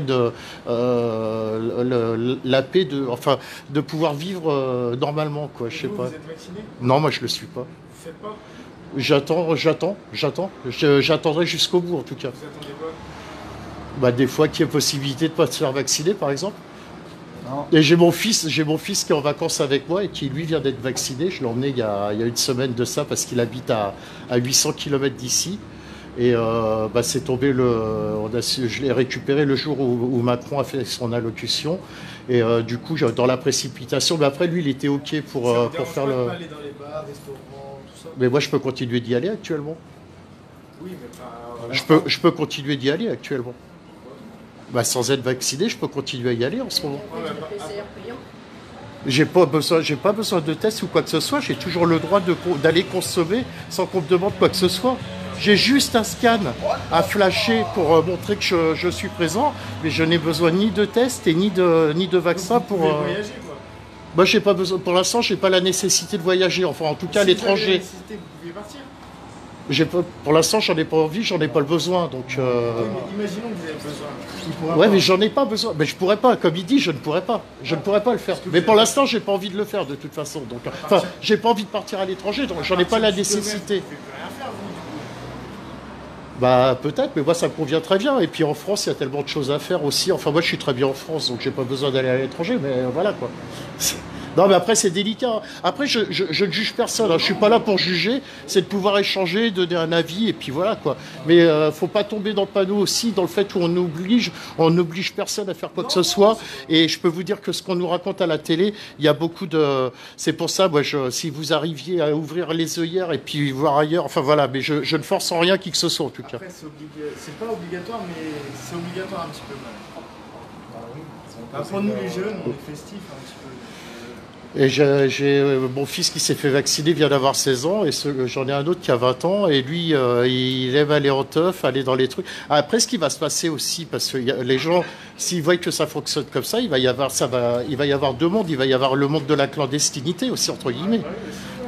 la paix de pouvoir vivre normalement, quoi. Je sais pas. Vous êtes vacciné? Non, moi je le suis pas. Vous faites pas? J'attends. J'attendrai jusqu'au bout en tout cas. Vous attendez quoi? Bah, des fois qu'il y a possibilité de ne pas se faire vacciner, par exemple. Non. Et j'ai mon fils qui est en vacances avec moi et qui, lui, vient d'être vacciné. Je l'ai emmené il y a une semaine de ça parce qu'il habite à 800 km d'ici. Et c'est tombé je l'ai récupéré le jour où Macron a fait son allocution. Et du coup, dans la précipitation, mais après, lui, il était OK pour faire le... Aller dans les bars, restaurants, tout ça. Mais moi, je peux continuer d'y aller actuellement. Oui, mais pas... Je peux continuer d'y aller actuellement. Bah, sans être vacciné, je peux continuer à y aller en ce moment. PCR payant. J'ai pas besoin de test ou quoi que ce soit. J'ai toujours le droit d'aller consommer sans qu'on me demande quoi que ce soit. J'ai juste un scan à flasher pour montrer que je suis présent, mais je n'ai besoin ni de test et ni de vaccin pour. Vous pouvez voyager, quoi. Moi, j'ai pas besoin. Pour l'instant, j'ai pas la nécessité de voyager. Enfin, en tout cas, à Si vous avez la l'étranger. nécessité, vous pouvez partir. Pour l'instant, j'en ai pas envie, j'en ai pas le besoin. Donc. Oui, mais imaginons que vous avez besoin. Il pourra Ouais, pas. mais j'en ai pas besoin. Mais je pourrais pas, comme il dit, je ne pourrais pas. Je ne pourrais pas le faire. Mais pour l'instant, j'ai pas envie de le faire de toute façon. Donc, enfin, j'ai pas envie de partir à l'étranger, donc j'en ai pas la nécessité. Vous pouvez plus rien faire, vous, du coup. Bah peut-être, mais moi ça me convient très bien. Et puis en France, il y a tellement de choses à faire aussi. Enfin, moi je suis très bien en France, donc j'ai pas besoin d'aller à l'étranger. Mais voilà quoi. Non, mais après c'est délicat. Après, je ne juge personne. Hein. Je suis pas là pour juger. C'est de pouvoir échanger, donner un avis, et puis voilà quoi. Mais faut pas tomber dans le panneau aussi, dans le fait où on n'oblige personne à faire quoi que ce soit. Et je peux vous dire que ce qu'on nous raconte à la télé, il y a beaucoup de. C'est pour ça, moi, si vous arriviez à ouvrir les œillères et puis voir ailleurs, enfin voilà. Mais je ne force en rien qui que ce soit en tout cas. Après, c'est pas obligatoire, mais c'est obligatoire un petit peu. Pour nous, les jeunes, on est festifs un petit peu. Et j'ai mon fils qui s'est fait vacciner, vient d'avoir 16 ans, et j'en ai un autre qui a 20 ans, et lui, il aime aller en teuf, aller dans les trucs. Après, ce qui va se passer aussi, parce que les gens, s'ils voient que ça fonctionne comme ça, il va y avoir deux mondes. Il va y avoir le monde de la clandestinité aussi, entre guillemets.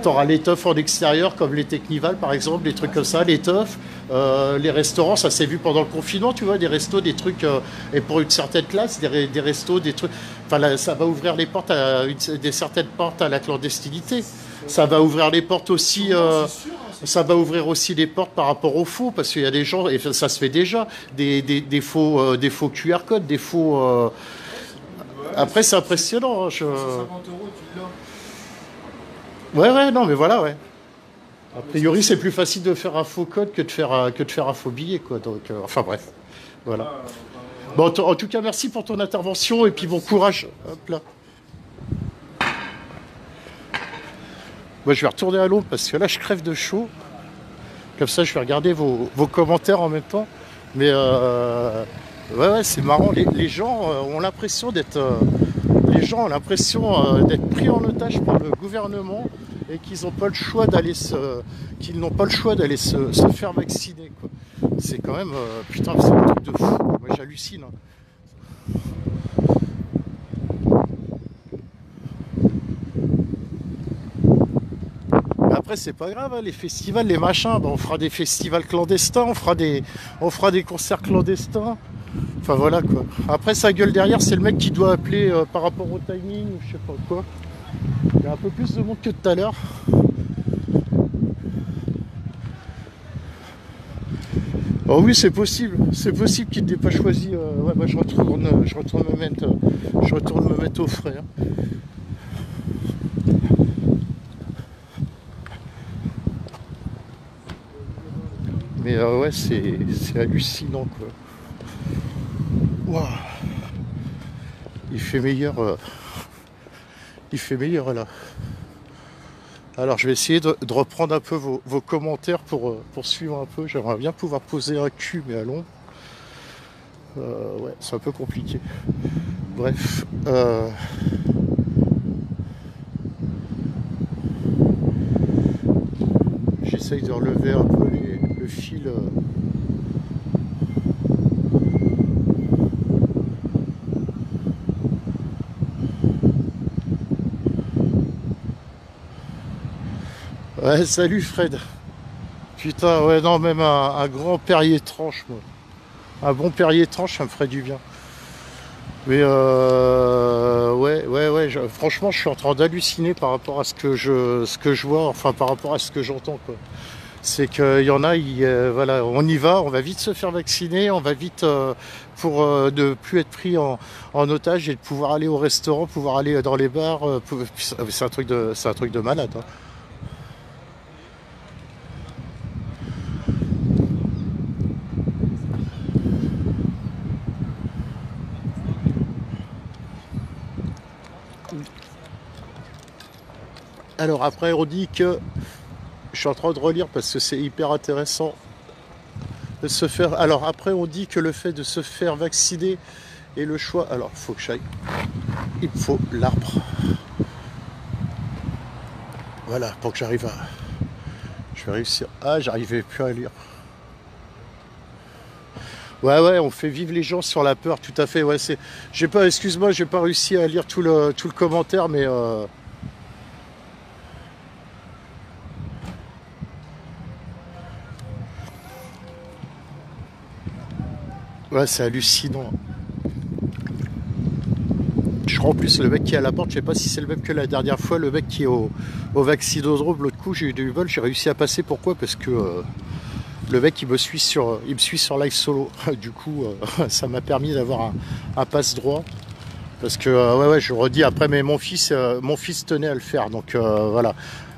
T'auras les teufs en extérieur, comme les Technival, par exemple, des trucs comme ça, les teufs. Les restaurants, ça s'est vu pendant le confinement, tu vois, des restos, des trucs, et pour une certaine classe, des restos, des trucs. Enfin, là, ça va ouvrir les portes des certaines portes à la clandestinité. Ça va ouvrir les portes aussi. Ça va ouvrir aussi les portes par rapport aux faux, parce qu'il y a des gens, et ça se fait déjà, des faux QR codes, des faux. Après, c'est impressionnant. Hein, 50 euros, tu l'as. Ouais, non, mais voilà, ouais. A priori, c'est plus facile de faire un faux code que de faire un faux billet, quoi. Donc, enfin bref, voilà. Bon, en tout cas, merci pour ton intervention et puis bon courage. Hop là. Moi, je vais retourner à l'ombre parce que là, je crève de chaud. Comme ça, je vais regarder vos commentaires en même temps. Mais ouais, c'est marrant. Les gens ont l'impression d'être pris en otage par le gouvernement et qu'ils n'ont pas le choix d'aller se faire vacciner, quoi. C'est quand même putain, c'est un truc de fou. Moi, j'hallucine. Hein. Après, c'est pas grave, hein, les festivals, les machins, on fera des festivals clandestins, on fera des concerts clandestins. Enfin voilà quoi. Après, sa gueule derrière, c'est le mec qui doit appeler par rapport au timing ou je sais pas quoi. Il y a un peu plus de monde que tout à l'heure. Oh oui, c'est possible qu'il n'ait pas choisi. Ouais, bah, je retourne me mettre au frais. Hein. Mais ouais, c'est hallucinant quoi. Wow. Il fait meilleur là. Alors je vais essayer de reprendre un peu vos commentaires pour suivre un peu. J'aimerais bien pouvoir poser un cul mais à l'ombre. Ouais, c'est un peu compliqué. Bref. J'essaye de relever un peu le fil. Ouais, salut Fred. Putain, ouais, non, même un grand Perrier tranche, moi. Un bon Perrier tranche, ça me ferait du bien. Mais ouais, franchement, je suis en train d'halluciner par rapport à ce que je vois, enfin par rapport à ce que j'entends, quoi. C'est qu'il y en a, voilà, on y va, on va vite se faire vacciner, on va vite pour ne plus être pris en otage et de pouvoir aller au restaurant, pouvoir aller dans les bars. C'est un truc de malade. Hein. Alors après on dit que je suis en train de relire parce que c'est hyper intéressant de se faire. Alors après on dit que le fait de se faire vacciner est le choix. Alors il faut que j'aille. Il me faut l'arbre. Voilà, pour que j'arrive à. Je vais réussir. Ah, j'arrivais plus à lire. Ouais, on fait vivre les gens sur la peur, tout à fait. Ouais, c'est. Excuse-moi, j'ai pas réussi à lire tout le commentaire, mais. Ouais, c'est hallucinant. Je crois en plus le mec qui est à la porte, je sais pas si c'est le même que la dernière fois, le mec qui est au vaccinodrome. L'autre coup, j'ai eu du bol, j'ai réussi à passer. Pourquoi? Parce que le mec il me suit sur live solo. Du coup, ça m'a permis d'avoir un passe droit. Parce que ouais, je redis après, mais mon fils tenait à le faire. Donc voilà.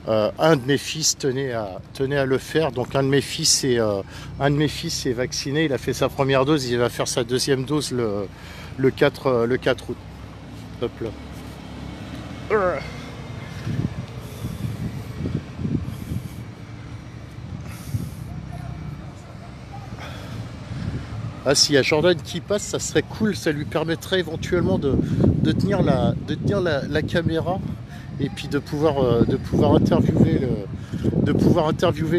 Un de mes fils tenait à le faire, donc un de mes fils est vacciné, il a fait sa première dose, il va faire sa deuxième dose le 4 août. Hop là. Ah, s'il y a Jordan qui passe, ça serait cool, ça lui permettrait éventuellement de tenir la caméra et puis de pouvoir interviewer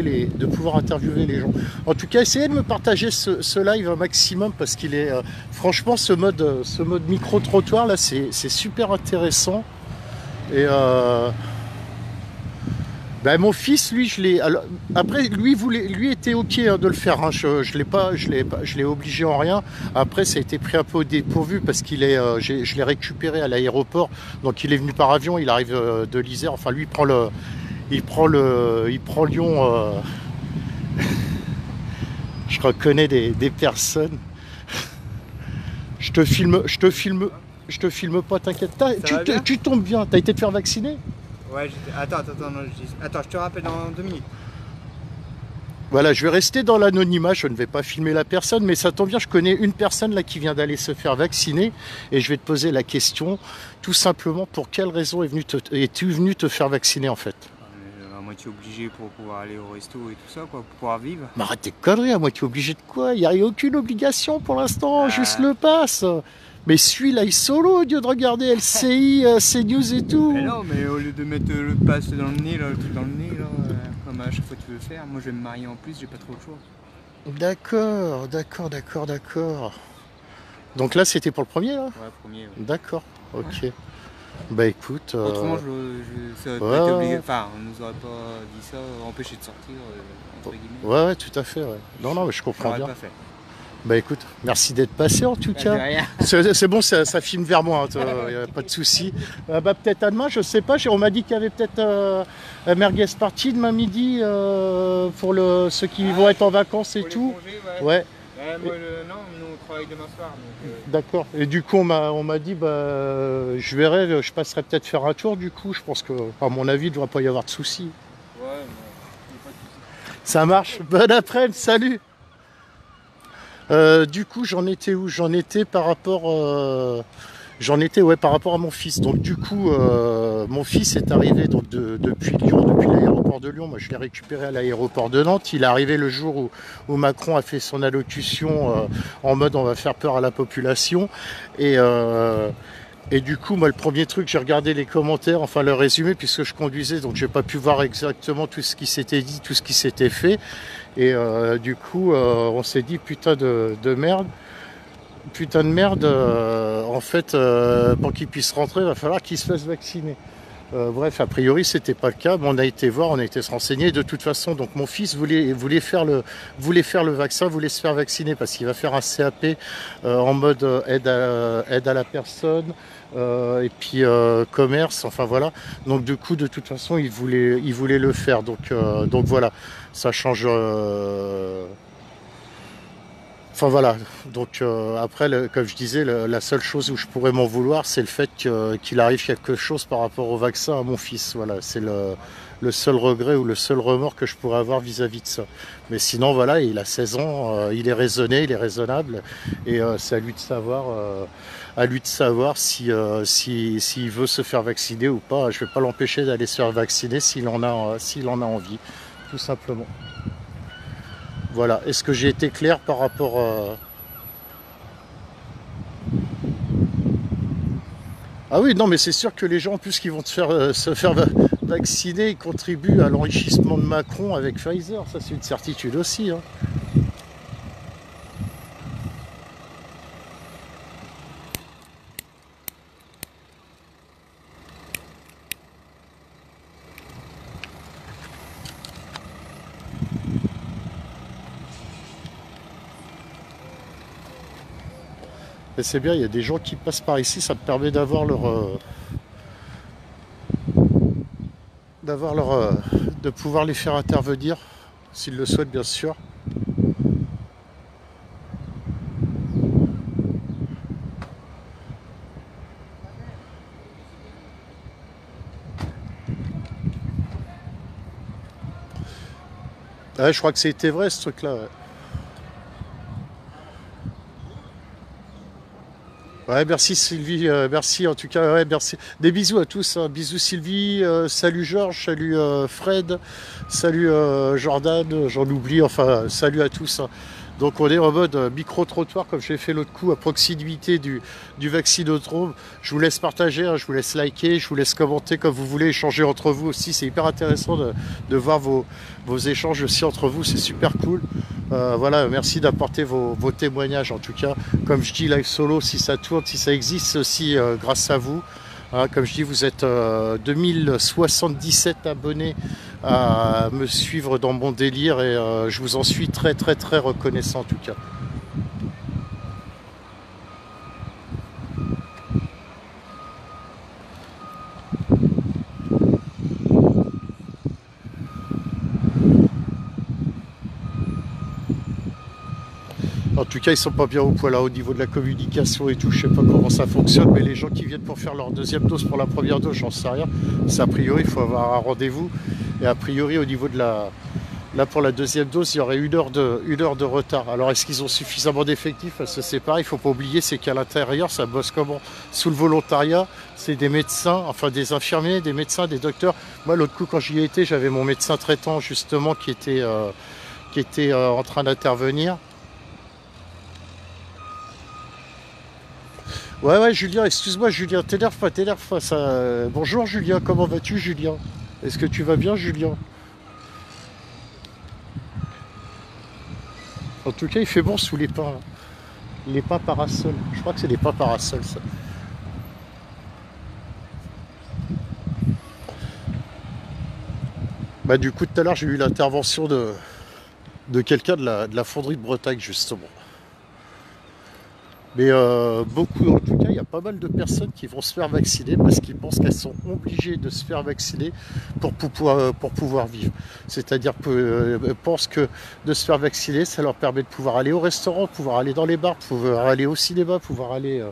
les gens. En tout cas, essayez de me partager ce live un maximum parce qu'il est franchement ce mode micro-trottoir là, c'est super intéressant. Et ben, mon fils, lui, après, lui était ok hein, de le faire. Hein. Je l'ai obligé en rien. Après, ça a été pris un peu au dépourvu parce je l'ai récupéré à l'aéroport. Donc, il est venu par avion. Il arrive de l'Isère. Enfin, lui, il prend Lyon. Je reconnais des personnes. Je te filme pas. T'inquiète. Tu tombes bien. T'as été te faire vacciner? Ouais, attends, non, attends, je te rappelle dans 2 minutes. Voilà, je vais rester dans l'anonymat, je ne vais pas filmer la personne, mais ça tombe bien, je connais une personne là qui vient d'aller se faire vacciner et je vais te poser la question, tout simplement, pour quelle raison es-tu venu te faire vacciner en fait? À moitié obligé pour pouvoir aller au resto et tout ça, quoi, pour pouvoir vivre. Mais arrête tes conneries, à moitié obligé de quoi? Il n'y a aucune obligation pour l'instant, juste le pass. Mais suis Live Solo au lieu de regarder LCI, CNews et tout. Mais non, mais au lieu de mettre le pass dans le nez, là, le truc dans le nez, là, comme à chaque fois tu veux faire, moi je vais me marier en plus, j'ai pas trop le choix. D'accord. Donc là c'était pour le premier là? Ouais, premier. Ouais. D'accord, ok. Ouais. Bah écoute. Autrement, ça aurait pas été obligé. Enfin, on nous aurait pas dit ça, empêché de sortir, entre guillemets. Ouais, tout à fait. Ouais. Non, mais je comprends bien. Pas fait. Bah écoute, merci d'être passé en tout cas. C'est bon, ça filme vers moi, il n'y a pas de souci. Bah peut-être à demain, je sais pas. On m'a dit qu'il y avait peut-être Merguez Party demain midi pour ceux qui vont être en vacances et tout. Congés, ouais. Moi, non, nous on travaille demain soir. D'accord. Et du coup, on m'a dit, je verrai, je passerai peut-être faire un tour. Du coup, je pense que, à mon avis, il ne devrait pas y avoir de soucis. Ouais, mais il n'y a pas de soucis. Ça marche. Bon après-midi, salut. Du coup, j'en étais où? J'en étais par rapport à mon fils. Donc du coup, mon fils est arrivé donc depuis Lyon, depuis l'aéroport de Lyon. Moi, je l'ai récupéré à l'aéroport de Nantes. Il est arrivé le jour où Macron a fait son allocution en mode on va faire peur à la population. Et du coup, moi, le premier truc, j'ai regardé les commentaires, enfin le résumé, puisque je conduisais, donc j'ai pas pu voir exactement tout ce qui s'était dit, tout ce qui s'était fait. Et du coup, on s'est dit putain de merde. En fait, pour qu'il puisse rentrer, il va falloir qu'il se fasse vacciner. Bref, a priori, c'était pas le cas, mais on a été voir, on a été se renseigner. De toute façon, donc mon fils voulait faire le vaccin, voulait se faire vacciner parce qu'il va faire un CAP en mode aide à la personne. Et puis commerce, enfin voilà. Donc du coup, de toute façon, il voulait le faire. Donc voilà, ça change. Enfin voilà. Donc après, comme je disais, la seule chose où je pourrais m'en vouloir, c'est le fait qu'il arrive quelque chose par rapport au vaccin à mon fils. Voilà, c'est le seul regret ou le seul remords que je pourrais avoir vis-à-vis de ça. Mais sinon, voilà, il a 16 ans, il est raisonné, il est raisonnable, et c'est à lui de savoir s'il veut se faire vacciner ou pas. Je ne vais pas l'empêcher d'aller se faire vacciner s'il en a envie, tout simplement. Voilà, est-ce que j'ai été clair par rapport Ah oui, non, mais c'est sûr que les gens, en plus, qui vont se faire vacciner, ils contribuent à l'enrichissement de Macron avec Pfizer. Ça, c'est une certitude aussi. Hein. Et c'est bien, il y a des gens qui passent par ici, ça me permet d'avoir de pouvoir les faire intervenir, s'ils le souhaitent bien sûr. Ouais, je crois que c'était vrai ce truc-là. Ouais. Ouais, merci Sylvie, merci en tout cas, ouais, merci. Des bisous à tous, hein. Bisous Sylvie, salut Georges, salut Fred, salut Jordan, j'en oublie, enfin salut à tous. Hein. Donc on est en mode micro-trottoir comme j'ai fait l'autre coup à proximité du vaccinodrome. Je vous laisse partager, hein, je vous laisse liker, je vous laisse commenter comme vous voulez, échanger entre vous aussi. C'est hyper intéressant de voir vos échanges aussi entre vous, c'est super cool. Voilà, merci d'apporter vos témoignages en tout cas. Comme je dis, Live Solo, si ça tourne, si ça existe, c'est aussi grâce à vous. Hein, comme je dis, vous êtes 2077 abonnés à me suivre dans mon délire et je vous en suis très reconnaissant en tout cas. En tout cas, ils sont pas bien au point là au niveau de la communication et tout. Je sais pas comment ça fonctionne, mais les gens qui viennent pour faire leur deuxième dose pour la première dose, j'en sais rien. C'est a priori, il faut avoir un rendez-vous. Et a priori, au niveau de la... Là, pour la deuxième dose, il y aurait une heure de retard. Alors, est-ce qu'ils ont suffisamment d'effectifs? Parce que c'est pareil, il ne faut pas oublier, c'est qu'à l'intérieur, ça bosse comment? Sous le volontariat, c'est des médecins, enfin des infirmiers, des médecins, des docteurs. Moi, l'autre coup, quand j'y étais, j'avais mon médecin traitant, justement, qui était en train d'intervenir. Ouais, Julien, excuse-moi, Julien, t'énerve pas, ça... Bonjour, Julien, comment vas-tu, Julien? Est-ce que tu vas bien, Julien? En tout cas, il fait bon sous les pins. Les pins parasols. Je crois que c'est des pins parasols, ça. Bah, du coup, tout à l'heure, j'ai eu l'intervention de quelqu'un de la fonderie de Bretagne, justement. Mais beaucoup, en tout cas, il y a pas mal de personnes qui vont se faire vacciner parce qu'ils pensent qu'elles sont obligées de se faire vacciner pour pouvoir vivre. C'est-à-dire pensent que de se faire vacciner, ça leur permet de pouvoir aller au restaurant, pouvoir aller dans les bars, pouvoir aller au cinéma, pouvoir aller...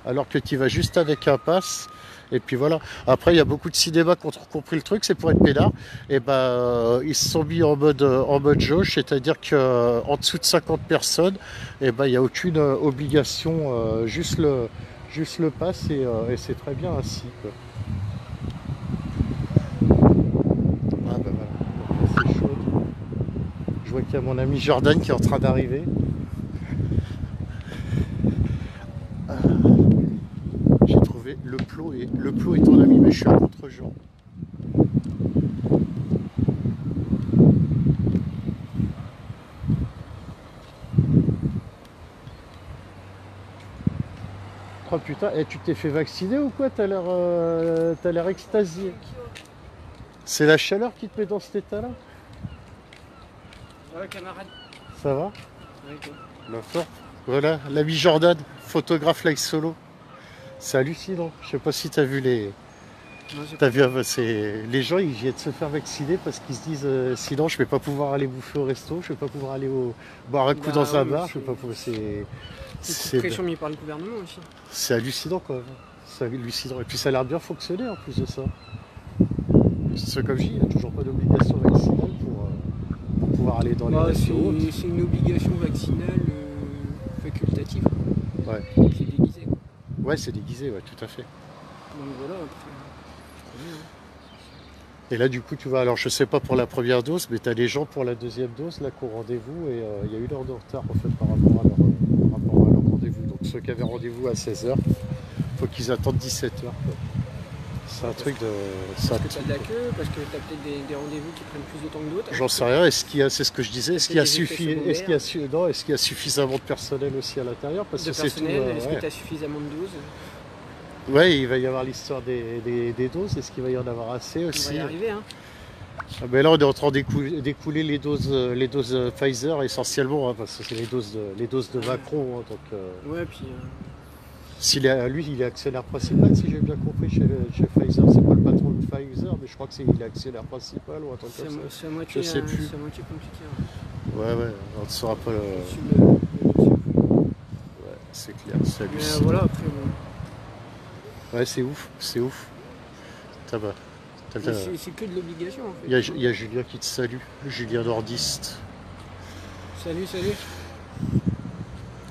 alors que tu vas juste avec un pass. Et puis voilà. Après, il y a beaucoup de cinémas qui ont compris le truc, c'est pour être pédard. Et ben, ils se sont mis en mode jauge, c'est-à-dire qu'en dessous de 50 personnes, et ben, il n'y a aucune obligation, juste le pass et c'est très bien ainsi, quoi. Ah ben voilà, c'est chaud. Je vois qu'il y a mon ami Jordan qui est en train d'arriver. J'ai trouvé le plot est ton ami, mais je suis à contre-jour. Oh putain, tu t'es fait vacciner ou quoi? T'as l'air extasié. C'est la chaleur qui te met dans cet état-là? Ouais, camarade. Ça va? Ouais, toi. D'accord. Voilà, l'ami Jordan, photographe Live Solo. C'est hallucinant. Je sais pas si tu as vu les... T'as vu, les gens, ils viennent se faire vacciner parce qu'ils se disent sinon je vais pas pouvoir aller bouffer au resto, je vais pas pouvoir aller boire un coup dans un bar, je vais pas pouvoir... C'est une pression mise par le gouvernement aussi. C'est hallucinant quand même. C'est hallucinant. Et puis ça a l'air bien fonctionner en plus de ça. C'est comme je dis, il n'y a toujours pas d'obligation vaccinale pour pouvoir aller dans les restos. C'est une obligation vaccinale facultative. Ouais. C'est déguisé. Quoi. Ouais, c'est déguisé, ouais, tout à fait. Donc voilà, après. Et là, du coup, tu vois, alors je sais pas pour la première dose, mais tu as des gens pour la deuxième dose là qui ont rendez-vous et il y a une heure de retard en fait par rapport à leur rendez-vous. Donc ceux qui avaient rendez-vous à 16h, faut qu'ils attendent 17h. C'est un truc de. Parce que t'as de la queue, parce que t'as peut-être des rendez-vous qui prennent plus de temps que d'autres. J'en sais rien. C'est ce que je disais. Est-ce qu'il y a suffisamment de personnel aussi à l'intérieur? Parce que c'est tout. Est-ce que tu as suffisamment de doses? Ouais, il va y avoir l'histoire des doses. Est-ce qu'il va y en avoir assez aussi? On va y arriver, hein. Ah ben là, on est en train d'écouler les doses Pfizer essentiellement, hein, parce que c'est les doses de Macron. Hein, donc, ouais, puis. Lui, il est actionnaire principal, si j'ai bien compris, chez Pfizer. C'est pas le patron de Pfizer, mais je crois que il est actionnaire principal ou un truc comme ça. C'est à moitié, je sais plus. C'est à moitié compliqué. Ouais, on ne saura pas. Ouais, c'est clair, c'est hallucinant. Voilà, après. Bon. Ouais, c'est ouf. Ça va. C'est que de l'obligation en fait. Il y a Julien qui te salue, Julien nordiste. Salut.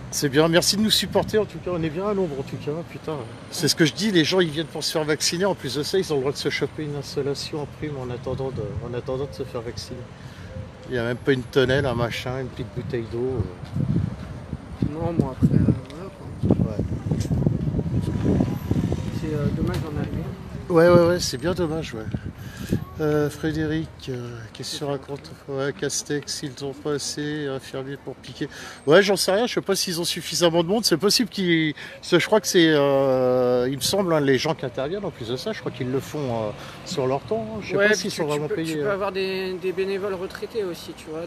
C'est bien, merci de nous supporter en tout cas, on est bien à l'ombre en tout cas, putain. C'est ce que je dis, les gens ils viennent pour se faire vacciner, en plus de ça ils ont le droit de se choper une installation en prime en attendant de se faire vacciner. Il n'y a même pas une tonnelle, un machin, une petite bouteille d'eau. Non, moi après, voilà quoi. Ouais. C'est dommage d'en arriver. Ouais, c'est bien dommage, ouais. Frédéric, qu'est-ce que tu racontes? Ouais, Castex, ils ont pas assez infirmiers pour piquer. Ouais, j'en sais rien, je sais pas s'ils ont suffisamment de monde. C'est possible qu'ils. Je crois que c'est. Il me semble, hein, les gens qui interviennent en plus de ça, je crois qu'ils le font sur leur temps. Hein. Je sais pas s'ils sont vraiment payés. Tu peux avoir des bénévoles retraités aussi, tu vois.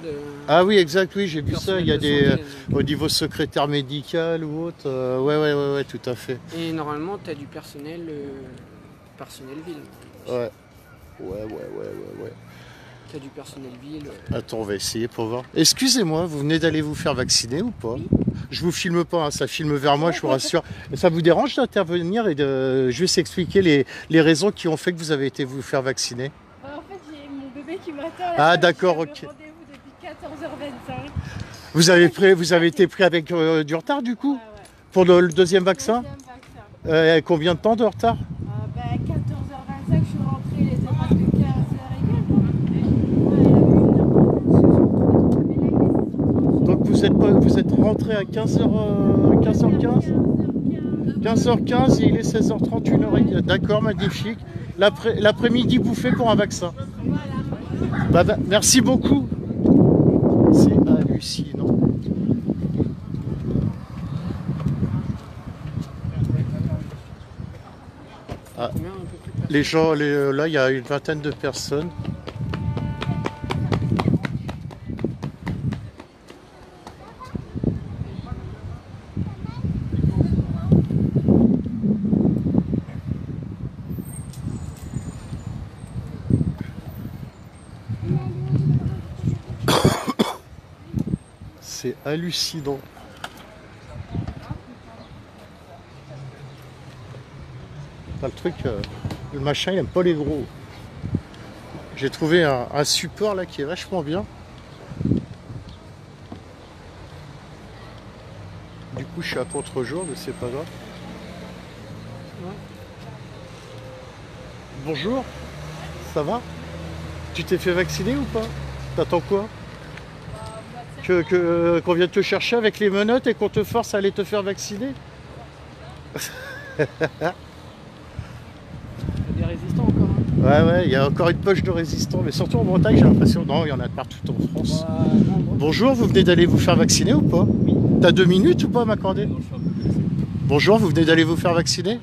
Ah oui, exact, oui, j'ai vu ça. Il y a des. Santé, Au niveau secrétaire médical ou autre. Ouais, tout à fait. Et normalement, tu as du personnel ville. Ouais. Tu as du personnel ville. Attends, on va essayer pour voir. Excusez-moi, vous venez d'aller vous faire vacciner ou pas? Je vous filme pas, hein, ça filme vers moi, je vous rassure. Ça vous dérange d'intervenir et de juste expliquer les raisons qui ont fait que vous avez été vous faire vacciner? En fait, j'ai mon bébé qui m'attend. Ah, d'accord, ok. Rendez-vous depuis 14h25. Vous avez été pris avec du retard du coup? Ouais. Pour le deuxième vaccin? Deuxième vaccin. Combien de temps de retard? 14h25, je suis rentrée, il était presque 15h30. Donc vous êtes rentré à 15h15? 15h15 et il est 16h30, 1h15. D'accord, magnifique. L'après-midi bouffé pour un vaccin. Bah, merci beaucoup. C'est hallucinant. Ah, les gens, là, il y a une vingtaine de personnes. C'est hallucinant. Enfin, le truc, le machin, il aime pas les gros. J'ai trouvé un support là qui est vachement bien. Du coup, je suis à contre-jour, mais c'est pas grave. Bonjour, ça va? Tu t'es fait vacciner ou pas? T'attends quoi? Qu'on vienne te chercher avec les menottes et qu'on te force à aller te faire vacciner? Il y a des résistants encore. Hein. Ouais, il y a encore une poche de résistants, mais surtout en Bretagne, j'ai l'impression. Non, il y en a partout en France. Bonjour, vous venez d'aller vous faire vacciner ou pas? Oui. T'as 2 minutes ou pas à m'accorder? Bonjour, vous venez d'aller vous faire vacciner?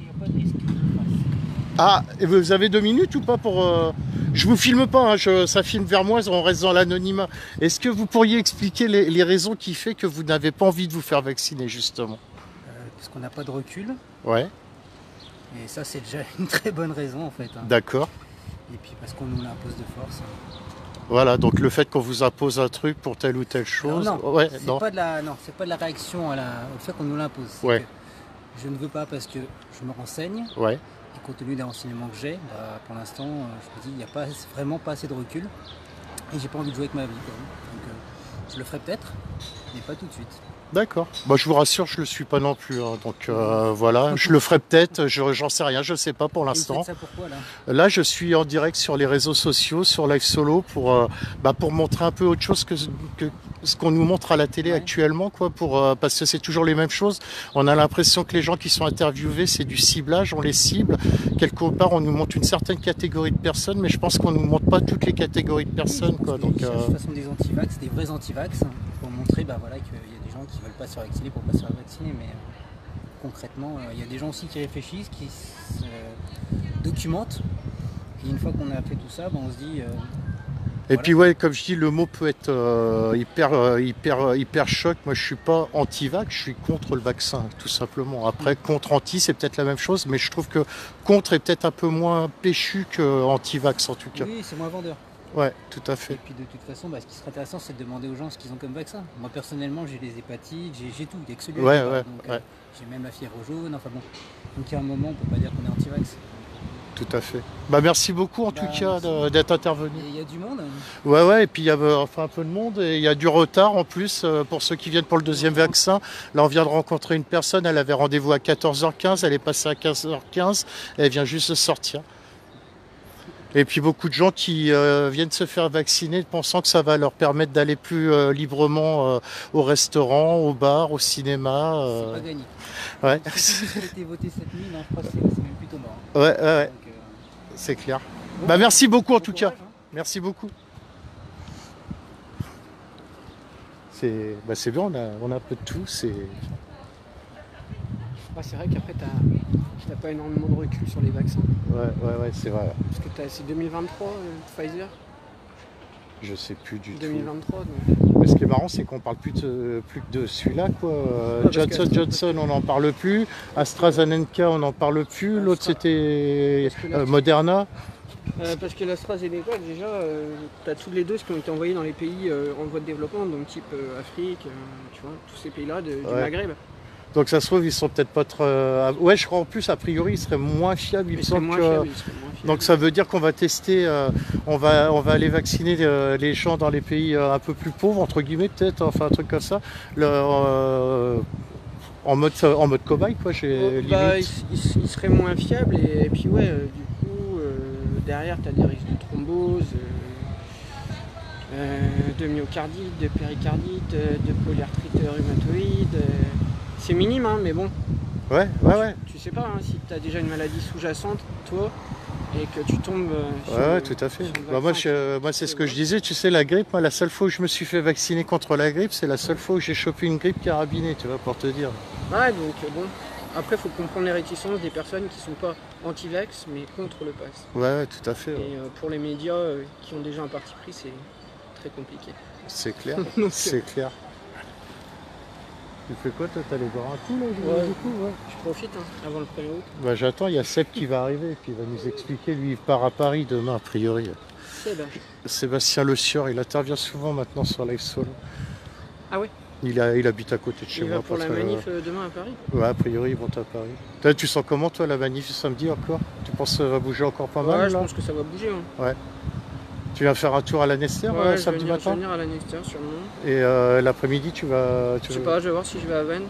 Ah, et vous avez 2 minutes ou pas pour... Je vous filme pas, hein, ça filme vers moi, on reste dans l'anonymat. Est-ce que vous pourriez expliquer les raisons qui fait que vous n'avez pas envie de vous faire vacciner, justement? Parce qu'on n'a pas de recul. Ouais. Et ça, c'est déjà une très bonne raison, en fait. Hein. D'accord. Et puis parce qu'on nous l'impose de force. Voilà, donc le fait qu'on vous impose un truc pour telle ou telle chose... Alors non, ouais, c'est pas de la réaction au fait qu'on nous l'impose. Ouais. Je ne veux pas parce que je me renseigne. Ouais. Et compte tenu des renseignements que j'ai, pour l'instant, je me dis il n'y a vraiment pas assez de recul. Et j'ai pas envie de jouer avec ma vie. Quoi. Donc je le ferai peut-être, mais pas tout de suite. D'accord. Bah, je vous rassure, je le suis pas non plus. Hein. Donc voilà, je le ferai peut-être, j'en sais rien, je sais pas pour l'instant. Ça pourquoi, là, là, je suis en direct sur les réseaux sociaux, sur Live Solo, pour montrer un peu autre chose que ce qu'on nous montre à la télé actuellement, quoi, parce que c'est toujours les mêmes choses. On a l'impression que les gens qui sont interviewés, c'est du ciblage, on les cible. Quelque part, on nous montre une certaine catégorie de personnes, mais je pense qu'on nous montre pas toutes les catégories de personnes, quoi. Donc, de toute façon, des antivax, des vrais antivax, pour montrer, qu'il y a des gens qui veulent pas se faire vacciner pour pas se faire vacciner, mais concrètement, il y a des gens aussi qui réfléchissent, qui se documentent, et une fois qu'on a fait tout ça, on se dit... et puis ouais, comme je dis, le mot peut être hyper choc. Moi, je suis pas anti-vax, je suis contre le vaccin, tout simplement. Après, contre-anti, c'est peut-être la même chose, mais je trouve que contre est peut-être un peu moins péchu que anti-vax, en tout cas. Oui, c'est moins vendeur. Ouais, tout à fait. Et puis de toute façon, ce qui serait intéressant, c'est de demander aux gens ce qu'ils ont comme vaccin. Moi, personnellement, j'ai les hépatites, j'ai tout, il n'y a que celui-là. J'ai même la fièvre jaune, enfin bon. Donc il y a un moment, on peut pas dire qu'on est anti-vax. Tout à fait. Merci beaucoup en tout cas d'être intervenu. Il y a du monde. Ouais, et puis il y a un peu de monde et il y a du retard en plus pour ceux qui viennent pour le deuxième vaccin. Là, on vient de rencontrer une personne, elle avait rendez-vous à 14h15, elle est passée à 15h15 et elle vient juste de sortir. Et puis beaucoup de gens qui viennent se faire vacciner pensant que ça va leur permettre d'aller plus librement au restaurant, au bar, au cinéma. C'est pas gagné. Ouais. Si vous souhaitez voter cette nuit, non, je crois que c'est même plutôt mort. Ouais. Donc, C'est clair. bon, Bah merci beaucoup en bon tout cas. courage, hein. Merci beaucoup. C'est bien, on a un peu de tout. C'est vrai qu'après, t'as pas énormément de recul sur les vaccins. Ouais, c'est vrai. Parce que c'est 2023, Pfizer. Je sais plus du tout. 2023, donc. Mais ce qui est marrant, c'est qu'on parle plus de celui-là, quoi. parce Johnson, on n'en parle plus. AstraZeneca, on n'en parle plus. L'autre, c'était Parce que là, Moderna. Parce que l'AstraZeneca, déjà, tu as toutes les doses qui ont été envoyées dans les pays en voie de développement, donc type Afrique, tu vois, tous ces pays-là du Maghreb. Donc ça se trouve, ils sont peut-être pas très... Ouais, je crois en plus, a priori, ils seraient moins fiables. Il me semble que... Donc ça veut dire qu'on va tester, on va aller vacciner les gens dans les pays un peu plus pauvres, entre guillemets peut-être, enfin un truc comme ça. En mode cobaye, quoi, il serait moins fiable et puis ouais, du coup, derrière, tu as des risques de thrombose, de myocardite, de péricardite, de polyarthrite rhumatoïde. C'est minime, hein, mais bon. Ouais. Tu sais pas, hein, si tu as déjà une maladie sous-jacente, toi, et que tu tombes ouais, tout à fait. Moi, c'est ce que je disais, tu sais, la grippe, moi, la seule fois où je me suis fait vacciner contre la grippe, c'est la seule fois où j'ai chopé une grippe carabinée, tu vois, pour te dire. Ouais, donc bon, après, il faut comprendre les réticences des personnes qui sont pas anti-vax, mais contre le pass. Ouais, tout à fait. Ouais. Et pour les médias qui ont déjà un parti pris, c'est très compliqué. C'est clair, c'est clair. Tu fais quoi, toi? T'as les bras un coup, là, du coup, ouais. Je profite, hein, avant le 1er août. Bah, j'attends, il y a Seb qui va arriver, et puis il va nous expliquer. Lui, il part à Paris demain, a priori. Sébastien Le Sieur, il intervient souvent maintenant sur Live Solo. Ah ouais? Il habite à côté de chez moi. Il va pour la manif demain à Paris? Ouais, a priori, ils vont à Paris. Toi, tu sens comment, toi, la manif samedi encore? Tu penses que ça va bouger encore pas mal? Ouais, je pense que ça va bouger. Hein. Ouais. Tu viens faire un tour à la Nester samedi matin? Je vais venir à la Nester sûrement. Et l'après-midi, tu vas... Je sais pas, je vais voir si je vais à Vannes.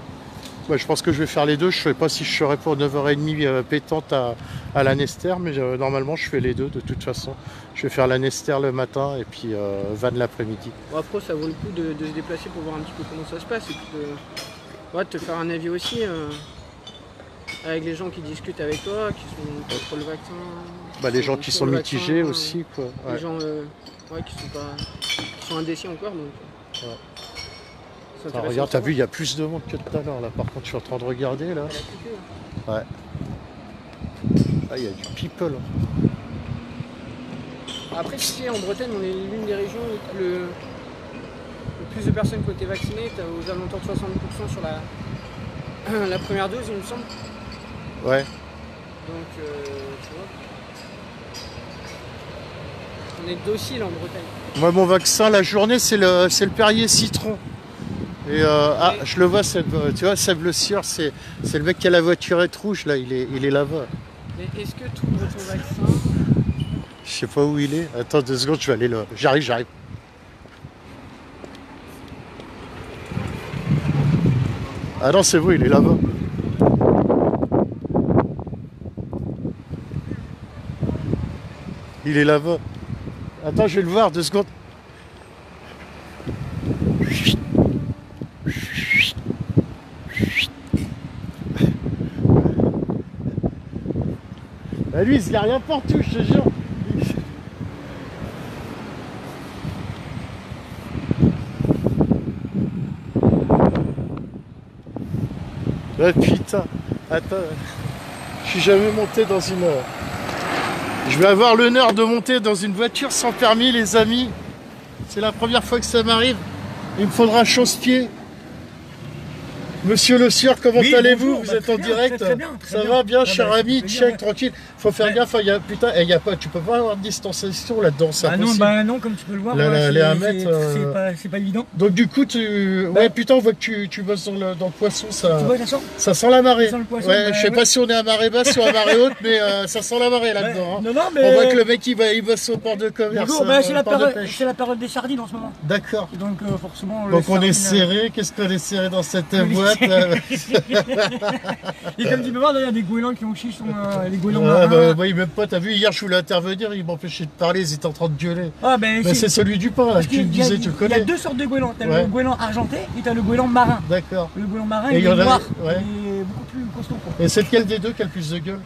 Ouais, je pense que je vais faire les deux. Je ne sais pas si je serai pour 9h30 pétante à la Nester, mais normalement, je fais les deux de toute façon. Je vais faire la Nester le matin et puis Vannes l'après-midi. Bon, après, ça vaut le coup de se déplacer pour voir un petit peu comment ça se passe et puis de te faire un avis aussi avec les gens qui discutent avec toi, qui sont contre le vaccin. Bah, les gens qui sont mitigés aussi, quoi. Ouais. Les gens qui sont indécis encore, donc. Ouais. Ah, regarde, t'as vu, il y a plus de monde que tout à l'heure là. Par contre, je suis en train de regarder là. Ouais. Ah, il y a du people. Après, tu sais, en Bretagne, on est l'une des régions où le plus de personnes qui ont été vaccinées. T'as aux alentours de 60% sur la première dose, il me semble. Ouais. Donc, tu vois. On est docile en Bretagne. Moi, mon vaccin, la journée, c'est le Perrier citron. Et je le vois, Seb, tu vois, Seb Le Sieur, c'est le mec qui a la voiturette rouge, là, il est là-bas. Mais est-ce que tu ouvres ton vaccin? Je sais pas où il est. Attends 2 secondes, je vais aller là. J'arrive. Ah non, c'est bon, il est là-bas. Il est là-bas. Attends, je vais le voir, 2 secondes. Bah lui, il se garde rien partout, je te jure. Ah putain, attends, je suis jamais monté dans une... Je vais avoir l'honneur de monter dans une voiture sans permis, les amis. C'est la première fois que ça m'arrive. Il me faudra un chausse-pied. Monsieur Le Sieur, comment allez-vous? Vous êtes en direct? Ça va bien, cher ami, check, tranquille. Faut faire gaffe, putain, tu peux pas avoir de distanciation là-dedans, c'est impossible. Non, comme tu peux le voir, les 1 mètre, c'est pas évident. Donc du coup, ouais, putain, on voit que tu bosses dans le poisson, ça... Tu vois, ça sent la marée. Ça sent le poisson, ouais, je sais pas si on est à marée basse ou à marée haute, mais ça sent la marée là-dedans. Non, mais... On voit que le mec, il bosse au port de commerce. C'est la période des sardines en ce moment. D'accord. Donc forcément... Donc on est serré, qu'est-ce qu'on est serré dans cette boîte? potes. Et comme tu peux voir, il y a des goélands qui ont chié sur les goélands Ouais, marins. oui, même pas, t'as vu, hier je voulais intervenir, ils m'empêchaient de parler, ils étaient en train de gueuler. Ah, ben, C'est celui du pain, là, parce que tu me qu'il y a- disais, tu le Il y a connais. deux sortes de goélands. T'as Ouais. le goéland argenté et t'as le goéland marin. D'accord. Le goéland marin, Et il il y en est a- noir. ouais. Il est beaucoup plus costaud, quoi. Et c'est lequel des deux qui a le plus de gueule?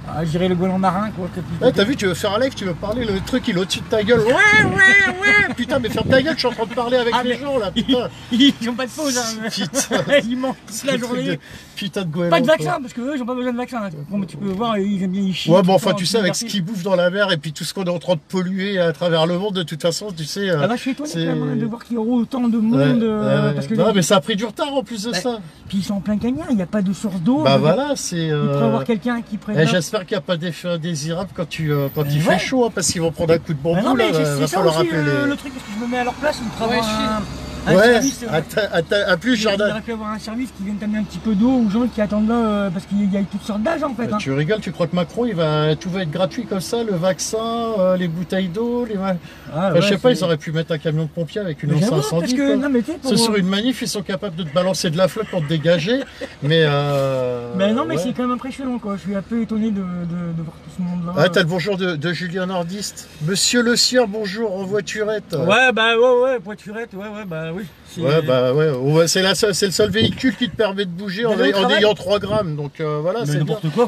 Ah, je dirais le goéland marin, quoi. Ouais, t'as vu, tu veux faire un live, tu veux parler, le truc il est au-dessus de ta gueule. Ouais. Putain, mais ferme ta gueule, je suis en train de parler avec les gens là, putain. Ils ont pas de pause, hein. Putain. Ils mentent toute la Ce truc journée. de putain de goéland. Pas de quoi. vaccin, parce qu'eux, ils ont pas besoin de vaccin. Hein. Bon, mais tu peux voir, ils aiment bien y chier. Ouais, tout bon, le enfin, temps, tu sais, avec ce liberté. qu'ils bouffent dans la mer et puis tout ce qu'on est en train de polluer à travers le monde, de toute façon, tu sais. Ah bah, je suis étonné quand c'est- même hein, de voir qu'il y aura autant de monde. Ouais. Parce que Non, mais ça a pris du retard en plus de Ouais. ça. Puis ils sont en plein cagnard, il n'y a pas de source d'eau. Bah donc voilà, c'est. Il pourrait y avoir quelqu'un qui prenne. J'espère qu'il n'y a pas d'effet indésirable quand il Ouais. fait chaud, hein, parce qu'ils vont prendre un coup de bambou Mais non, mais là, c'est va ça falloir aussi rappeler les. le truc, parce que je me mets à leur place, il pourrait Ouais, avoir un Ouais, service. à plus Il Jordan. aurait pu avoir un service qui vienne t'amener un petit peu d'eau aux gens qui attendent là, parce qu'il y a toutes sortes d'âges en fait. Hein. Tu rigoles, tu crois que Macron, tout va être gratuit comme ça, le vaccin, les bouteilles d'eau, Ah, je sais pas, ils auraient pu mettre un camion de pompiers avec une lance J'avoue, incendie. parce que, quoi. non, mais tu sais, pour- C'est sur une manif, ils sont capables de te balancer de la flotte pour te dégager, mais. Mais non, mais ouais. c'est quand même impressionnant quoi. Je suis un peu étonné de voir tout ce monde là. Ah, t'as le bonjour de Julien Nordiste. Monsieur Le Sieur, bonjour, en voiturette. Ouais, voiturette, bah oui. Ouais, c'est le seul véhicule qui te permet de bouger en D'aller au travail. ayant 3 grammes, donc voilà, Mais c'est bien. n'importe quoi.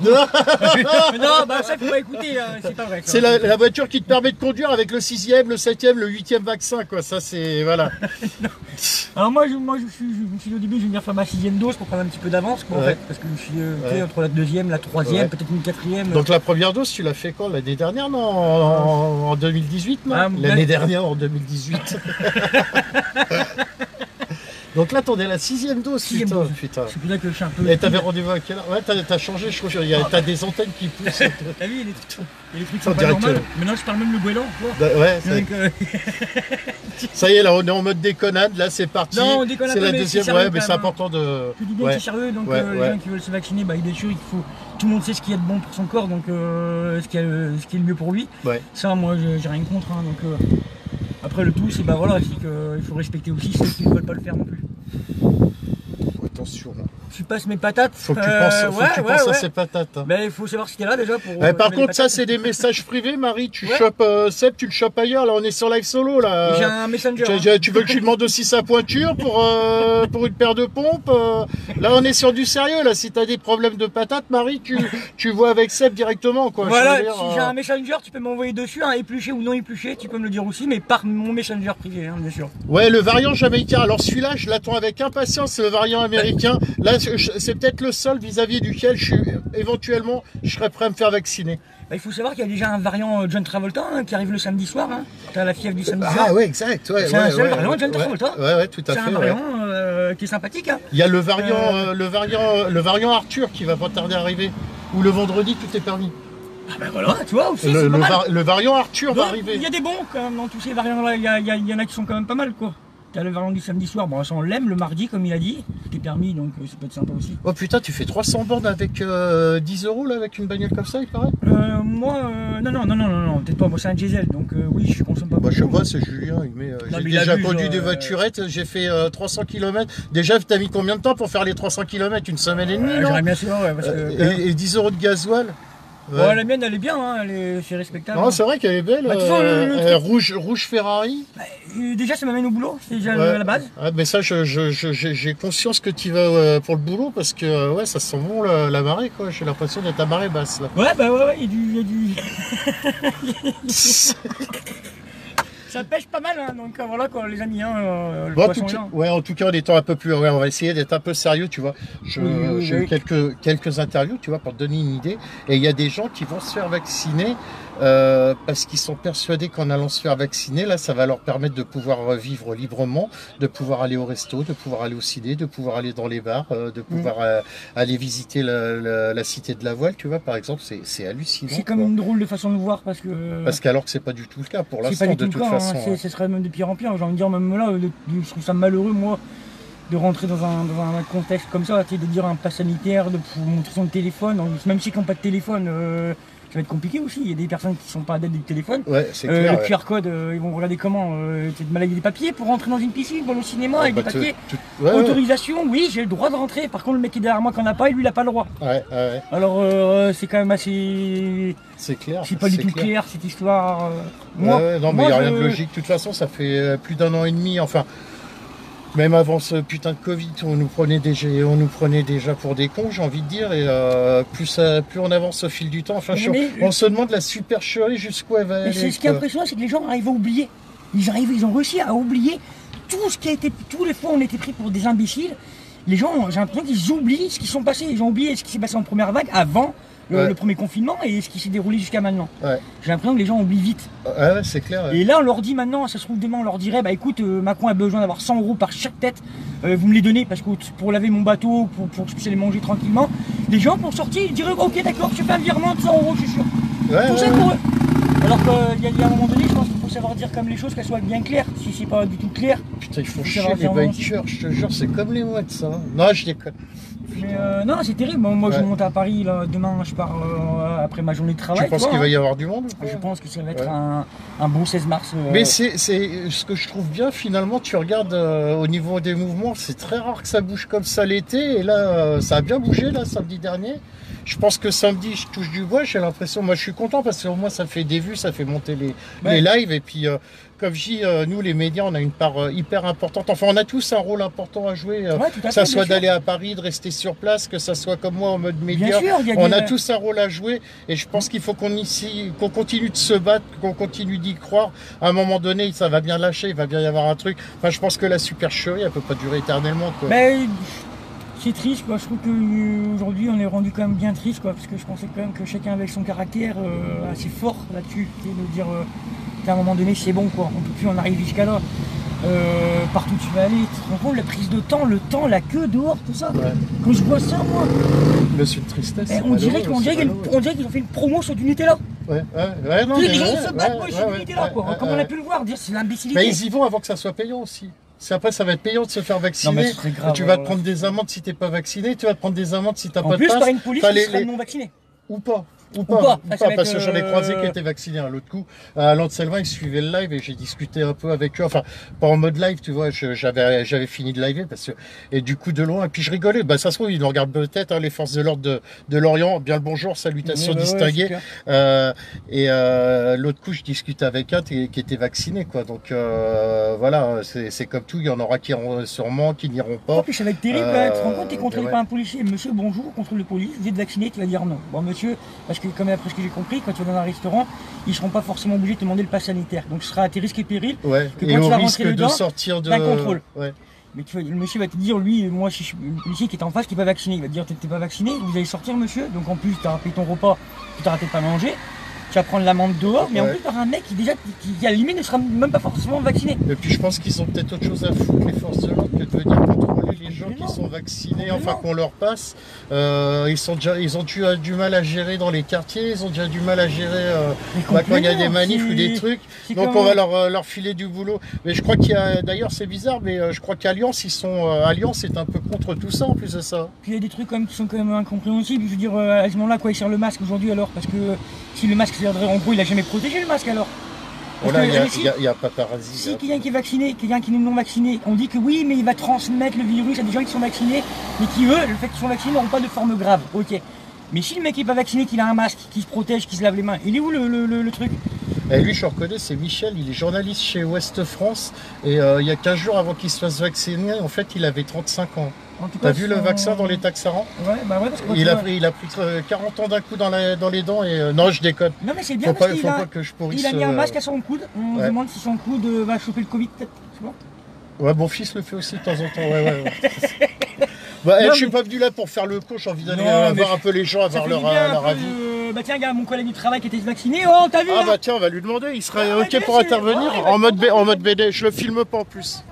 Non, bah ça faut pas écouter, hein, c'est pas vrai. ça. C'est la voiture qui te permet de conduire avec le 6e, le 7e, le 8e vaccin, quoi. Ça, c'est. Voilà. Alors moi, je me suis dit au début, je vais venir faire ma 6e dose pour prendre un petit peu d'avance, quoi, en Ouais. fait, parce que je suis tu sais, entre la 2e, la 3e, Ouais. peut-être une 4e. Donc, la première dose, tu l'as fait quand? L'année dernière, non? En 2018, non? Ah, L'année dernière, en 2018. Donc là, t'en es à la 6e dose, Sixième putain. dose. Putain. C'est pour ça que je suis un peu. Et t'avais rendez-vous à quelle heure? Ouais, t'as changé, je trouve. T'as des antennes qui poussent. T'as vu, les trucs On sont pas dirait normaux. que- Maintenant, je parle même le goéland, tu vois. Ouais, Donc, ça y est, là, on est en mode déconnade. Là, c'est parti. Non, on déconne un C'est peu, la mais deuxième, c'est sérieux ouais, mais quand c'est même, important de. je dis bien Ouais. que c'est sérieux, donc Ouais, les ouais. gens qui veulent se vacciner, bah, bien sûr, tout le monde sait ce qu'il y a de bon pour son corps, donc ce qui est le mieux pour lui. Ouais. Ça, moi, j'ai rien contre. Hein, donc, après, le tout, c'est bah, voilà, qu'il faut respecter aussi ceux qui ne veulent pas le faire non plus. Attention, là. Tu passes mes patates. Faut que tu penses à ces patates. Hein. Mais il faut savoir ce qu'il y a là déjà pour. Par mettre contre, les ça, patates. c'est des messages privés, Marie. Tu Ouais. chopes Seb, tu le chopes ailleurs. Là, on est sur live solo. Là. J'ai un messenger. Tu veux que je lui demande aussi sa pointure pour une paire de pompes Là, on est sur du sérieux. Là, si t'as des problèmes de patates, Marie, tu vois avec Seb directement. Quoi. Voilà, Je veux dire, si j'ai un messenger, tu peux m'envoyer dessus, un épluché ou non épluché, tu peux me le dire aussi, mais par mon messenger privé, hein, bien sûr. Ouais, le variant jamaïcain. Alors celui-là, je l'attends avec impatience, le variant américain. Là, c'est peut-être le seul vis-à-vis duquel éventuellement, je serais prêt à me faire vacciner. Bah, il faut savoir qu'il y a déjà un variant John Travolta hein, qui arrive le samedi soir. Hein. T'as la fièvre du samedi soir. Ah ouais, exact. Ouais, C'est un seul variant John Travolta. Ouais, tout à C'est fait. un variant qui est sympathique. Hein. Il y a le variant Arthur qui va pas tarder à arriver. Ou le vendredi, tout est permis. Ah ben voilà, tu vois aussi. Le variant Arthur va Donc, arriver. il y a des bons quand même dans tous ces variants-là. Il y en a qui sont quand même pas mal quoi. T'as le variant du samedi soir, bon ça on l'aime le mardi comme il a dit, tout est permis donc ça peut être sympa aussi. Oh putain, tu fais 300 bornes avec 10 € là, avec une bagnole comme ça, il paraît? Moi, non, peut-être pas, moi c'est un diesel donc oui je consomme pas Bah, je sais beaucoup. pas, c'est Julien, mais Non, j'ai mais il a déjà vu, conduit des voiturettes, j'ai fait 300 km. Déjà, t'as mis combien de temps pour faire les 300 km? Une semaine et demie, non? J'aimerais bien savoir, ouais, parce que... Et 10 € de gasoil? Ouais. Ouais, la mienne elle est bien, hein, c'est respectable. Non, c'est vrai qu'elle est belle. Bah, de toute façon, rouge Ferrari. Bah, déjà ça m'amène au boulot, c'est déjà Ouais. la base. Ah, mais ça, j'ai conscience que tu vas pour le boulot parce que ouais, ça sent bon la marée, quoi. J'ai l'impression d'être à marée basse là. Ouais, bah ouais, il y a du... Ça pêche pas mal, hein, donc voilà quoi, les amis, hein, le Bon, poisson est là. ouais, en tout cas, en étant un peu plus, ouais, on va essayer d'être un peu sérieux, tu vois. J'ai eu quelques interviews, tu vois, pour te donner une idée. Et il y a des gens qui vont se faire vacciner parce qu'ils sont persuadés qu'en allant se faire vacciner, là, ça va leur permettre de pouvoir vivre librement, de pouvoir aller au resto, de pouvoir aller au ciné, de pouvoir aller dans les bars, de pouvoir aller visiter la cité de la voile, tu vois, par exemple. C'est hallucinant. C'est comme une drôle de façon de voir parce que... Parce qu'alors que c'est pas du tout le cas pour c'est l'instant, pas du de tout toute le cas, façon. hein, ce serait même de pire en pire. J'ai envie de dire, même là, je trouve ça malheureux, moi, de rentrer dans un contexte comme ça, tu sais, de dire un pass sanitaire, de montrer son téléphone, même ceux qui n'ont pas de téléphone, ça va être compliqué aussi. Il y a des personnes qui sont pas adeptes du téléphone. Ouais, c'est clair. Le QR code, ils vont regarder comment t'es de maladie des papiers pour rentrer dans une piscine, pour le cinéma avec des papiers. Autorisation, oui, j'ai le droit de rentrer. Par contre, le mec qui est derrière moi qui en a pas, lui, il a pas le droit. Alors, c'est quand même assez. C'est clair. C'est pas du tout clair cette histoire. Non, mais il n'y a rien de logique. De toute façon, ça fait plus d'1 an et demi. Enfin. Même avant ce putain de Covid, on nous prenait déjà pour des cons, j'ai envie de dire, et plus on avance au fil du temps, enfin, on se demande la supercherie jusqu'où elle va aller. Ce qui est impressionnant, c'est que les gens arrivent à oublier. Ils ont réussi à oublier tout ce qui a été, tous les fois où on était pris pour des imbéciles. Les gens, j'ai l'impression qu'ils oublient ce qui sont passés. Ils ont oublié ce qui s'est passé en première vague avant le premier confinement et ce qui s'est déroulé jusqu'à maintenant. J'ai l'impression que les gens oublient vite. C'est clair. Et là, on leur dit maintenant, ça se trouve demain, on leur dirait, bah écoute, Macron a besoin d'avoir 100 € par chaque tête, vous me les donnez parce que pour laver mon bateau, pour que je puisse aller manger tranquillement. Les gens, pour sortir, ils diraient, ok, d'accord, je fais un virement de 100 €, je suis sûr. Tout ça pour eux. Alors qu'il y a un moment donné, je pense qu'il faut savoir dire comme les choses, qu'elles soient bien claires. Si c'est pas du tout clair. Putain, ils font chier les bikers, je te jure, c'est comme les mois de ça. Non, je déconne. Mais non, c'est terrible. Moi, je monte à Paris, là, demain, je pars après ma journée de travail. Tu penses qu'il va y avoir du monde ou pas? Je pense que ça va être un bon 16 mars. Mais c'est ce que je trouve bien, finalement, tu regardes au niveau des mouvements, c'est très rare que ça bouge comme ça l'été. Et là, ça a bien bougé, là, samedi dernier. Je pense que samedi, je touche du bois, j'ai l'impression, moi je suis content parce que au moins ça fait des vues, ça fait monter les lives. Et puis, comme je dis, nous les médias, on a une part hyper importante. Enfin, on a tous un rôle important à jouer, que ça soit d'aller à Paris, de rester sur place, que ça soit comme moi en mode média. On a tous un rôle à jouer et je pense qu'il faut qu'on continue de se battre, qu'on continue d'y croire. À un moment donné, ça va bien lâcher, il va bien y avoir un truc. Enfin, je pense que la supercherie, elle peut pas durer éternellement, quoi. C'est triste, quoi. Je trouve qu'aujourd'hui on est rendu quand même bien triste, quoi, parce que je pensais quand même que chacun avait son caractère assez fort là-dessus, de dire qu'à un moment donné c'est bon, quoi, on peut plus en arriver jusqu'à là. Partout où tu vas aller, tu te rends compte la prise de temps, le temps, la queue dehors, tout ça. Quand je vois ça, moi. Monsieur de tristesse. On dirait qu'ils ont fait une promo sur du Nutella. Non, les gens se battent sur du Nutella, quoi. Comme on a pu le voir, dire c'est l'imbécilité. Mais ils y vont avant que ça soit payant aussi. Après, ça va être payant de se faire vacciner. Non, mais grave, tu vas te prendre des amendes si t'es pas vacciné. Tu vas te prendre des amendes si t'as pas de passe. En plus, par une police qui sera non vaccinée. Ou pas. Parce que j'en ai croisé qui étaient vaccinés à l'autre coup. À Lancelvin, ils suivaient le live et j'ai discuté un peu avec eux. Enfin, pas en mode live, tu vois, j'avais fini de liver parce que, et du coup, de loin, et puis je rigolais. Bah, ça se trouve, ils nous regardent peut-être, les forces de l'ordre de Lorient. Bien le bonjour, salutations distinguées. L'autre coup, je discutais avec un qui était vacciné, quoi. Donc, voilà, c'est comme tout. Il y en aura qui iront sûrement, qui n'iront pas. En plus, ça va être terrible, tu te rends compte, t'es contrôlé par un policier. Monsieur, bonjour, contrôle de police, vous êtes vacciné, tu vas dire non. Bon, monsieur, parce que comme après ce que j'ai compris, quand tu vas dans un restaurant, ils ne seront pas forcément obligés de te demander le pass sanitaire. Donc ce sera à tes risques et périls que et quand tu au vas risque rentrer dedans, de sortir d'un contrôle. Mais le monsieur va te dire, lui, moi, si je suis le policier qui est en face, qui n'est pas vacciné, il va te dire, t'es pas vacciné, vous allez sortir, monsieur. Donc en plus, tu as raté ton repas, tu t'as raté de pas manger. Tu vas prendre l'amende dehors, mais en plus, tu auras un mec qui à la limite ne sera même pas forcément vacciné. Et puis je pense qu'ils ont peut-être autre chose à foutre, les forces de l'ordre, que de venir contrôler les gens qui sont vaccinés, enfin qu'on leur passe. Ils ont du mal à gérer dans les quartiers, ils ont déjà du mal à gérer quand il y a des manifs ou des trucs. Donc on va leur filer du boulot. Mais je crois qu'il y a, d'ailleurs c'est bizarre, mais je crois qu'Alliance, Alliance est un peu contre tout ça en plus de ça. Puis il y a des trucs quand même qui sont quand même incompréhensibles. Je veux dire, à ce moment-là, quoi, il sert le masque aujourd'hui alors? Parce que si le masque servirait, en gros, il a jamais protégé le masque alors. Voilà, il y a paparazzi. Si quelqu'un qui est vacciné, quelqu'un qui n'est non vacciné, on dit que oui, mais il va transmettre le virus à des gens qui sont vaccinés, mais qui eux, le fait qu'ils sont vaccinés, n'auront pas de forme grave. Ok. Mais si le mec n'est pas vacciné, qu'il a un masque, qu'il se protège, qu'il se lave les mains, il est où le truc? Et lui, je le reconnais, c'est Michel, il est journaliste chez Ouest France. Et il y a 15 jours avant qu'il se fasse vacciner, en fait, il avait 35 ans. T'as vu le vaccin dans les Taxarans? Ouais, bah ouais, parce que il a pris 40 ans d'un coup dans les dents et non, je déconne. Non, mais c'est bien parce qu'il a mis un masque à son coude. On se demande si son coude va choper le Covid, peut-être. Ouais, mon fils le fait aussi de temps en temps. Ouais. Bah, non, je suis pas venu là pour faire le con, j'ai envie d'aller voir un peu les gens, avoir leur avis. Bah tiens, gars, mon collègue du travail qui était vacciné, oh, t'as vu? Ah bah tiens, on va lui demander, il serait ok pour intervenir en mode BD. Je le filme pas en plus.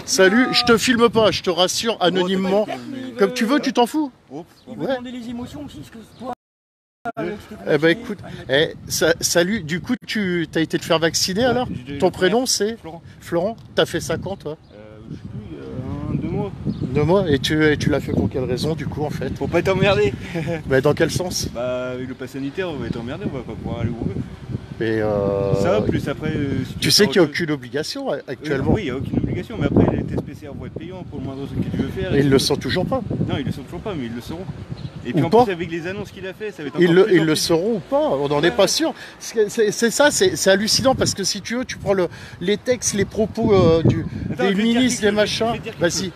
Salut, je te filme pas, je te rassure anonymement. Comme tu veux, tu t'en fous? Il veut demander les émotions aussi, parce que toi... Eh ben écoute, salut, du coup tu as été te faire vacciner alors? Ton prénom c'est Florent. T'as fait ça quand toi? Je sais plus, 2 mois. 2 mois. Et tu l'as fait pour quelle raison du coup en fait? Pour pas être emmerdé. Mais dans quel sens? Bah avec le pass sanitaire on va être emmerdé, on va pas pouvoir aller où on veut. Mais Ça, plus après... si tu sais qu'il n'y a aucune obligation actuellement. Oui, il n'y a aucune obligation, mais après les tests PCR vont être payants pour le moindre truc que tu veux faire. Et ils le sont toujours pas. Non, ils le sont toujours pas, mais ils le seront. Et puis Ou en pas. plus avec les annonces qu'il a fait, ça va être Ils encore plus le sauront ou pas, on n'en est pas sûr. C'est ça, c'est hallucinant parce que si tu veux, tu prends les textes, les propos des ministres, des machins. Vas-y.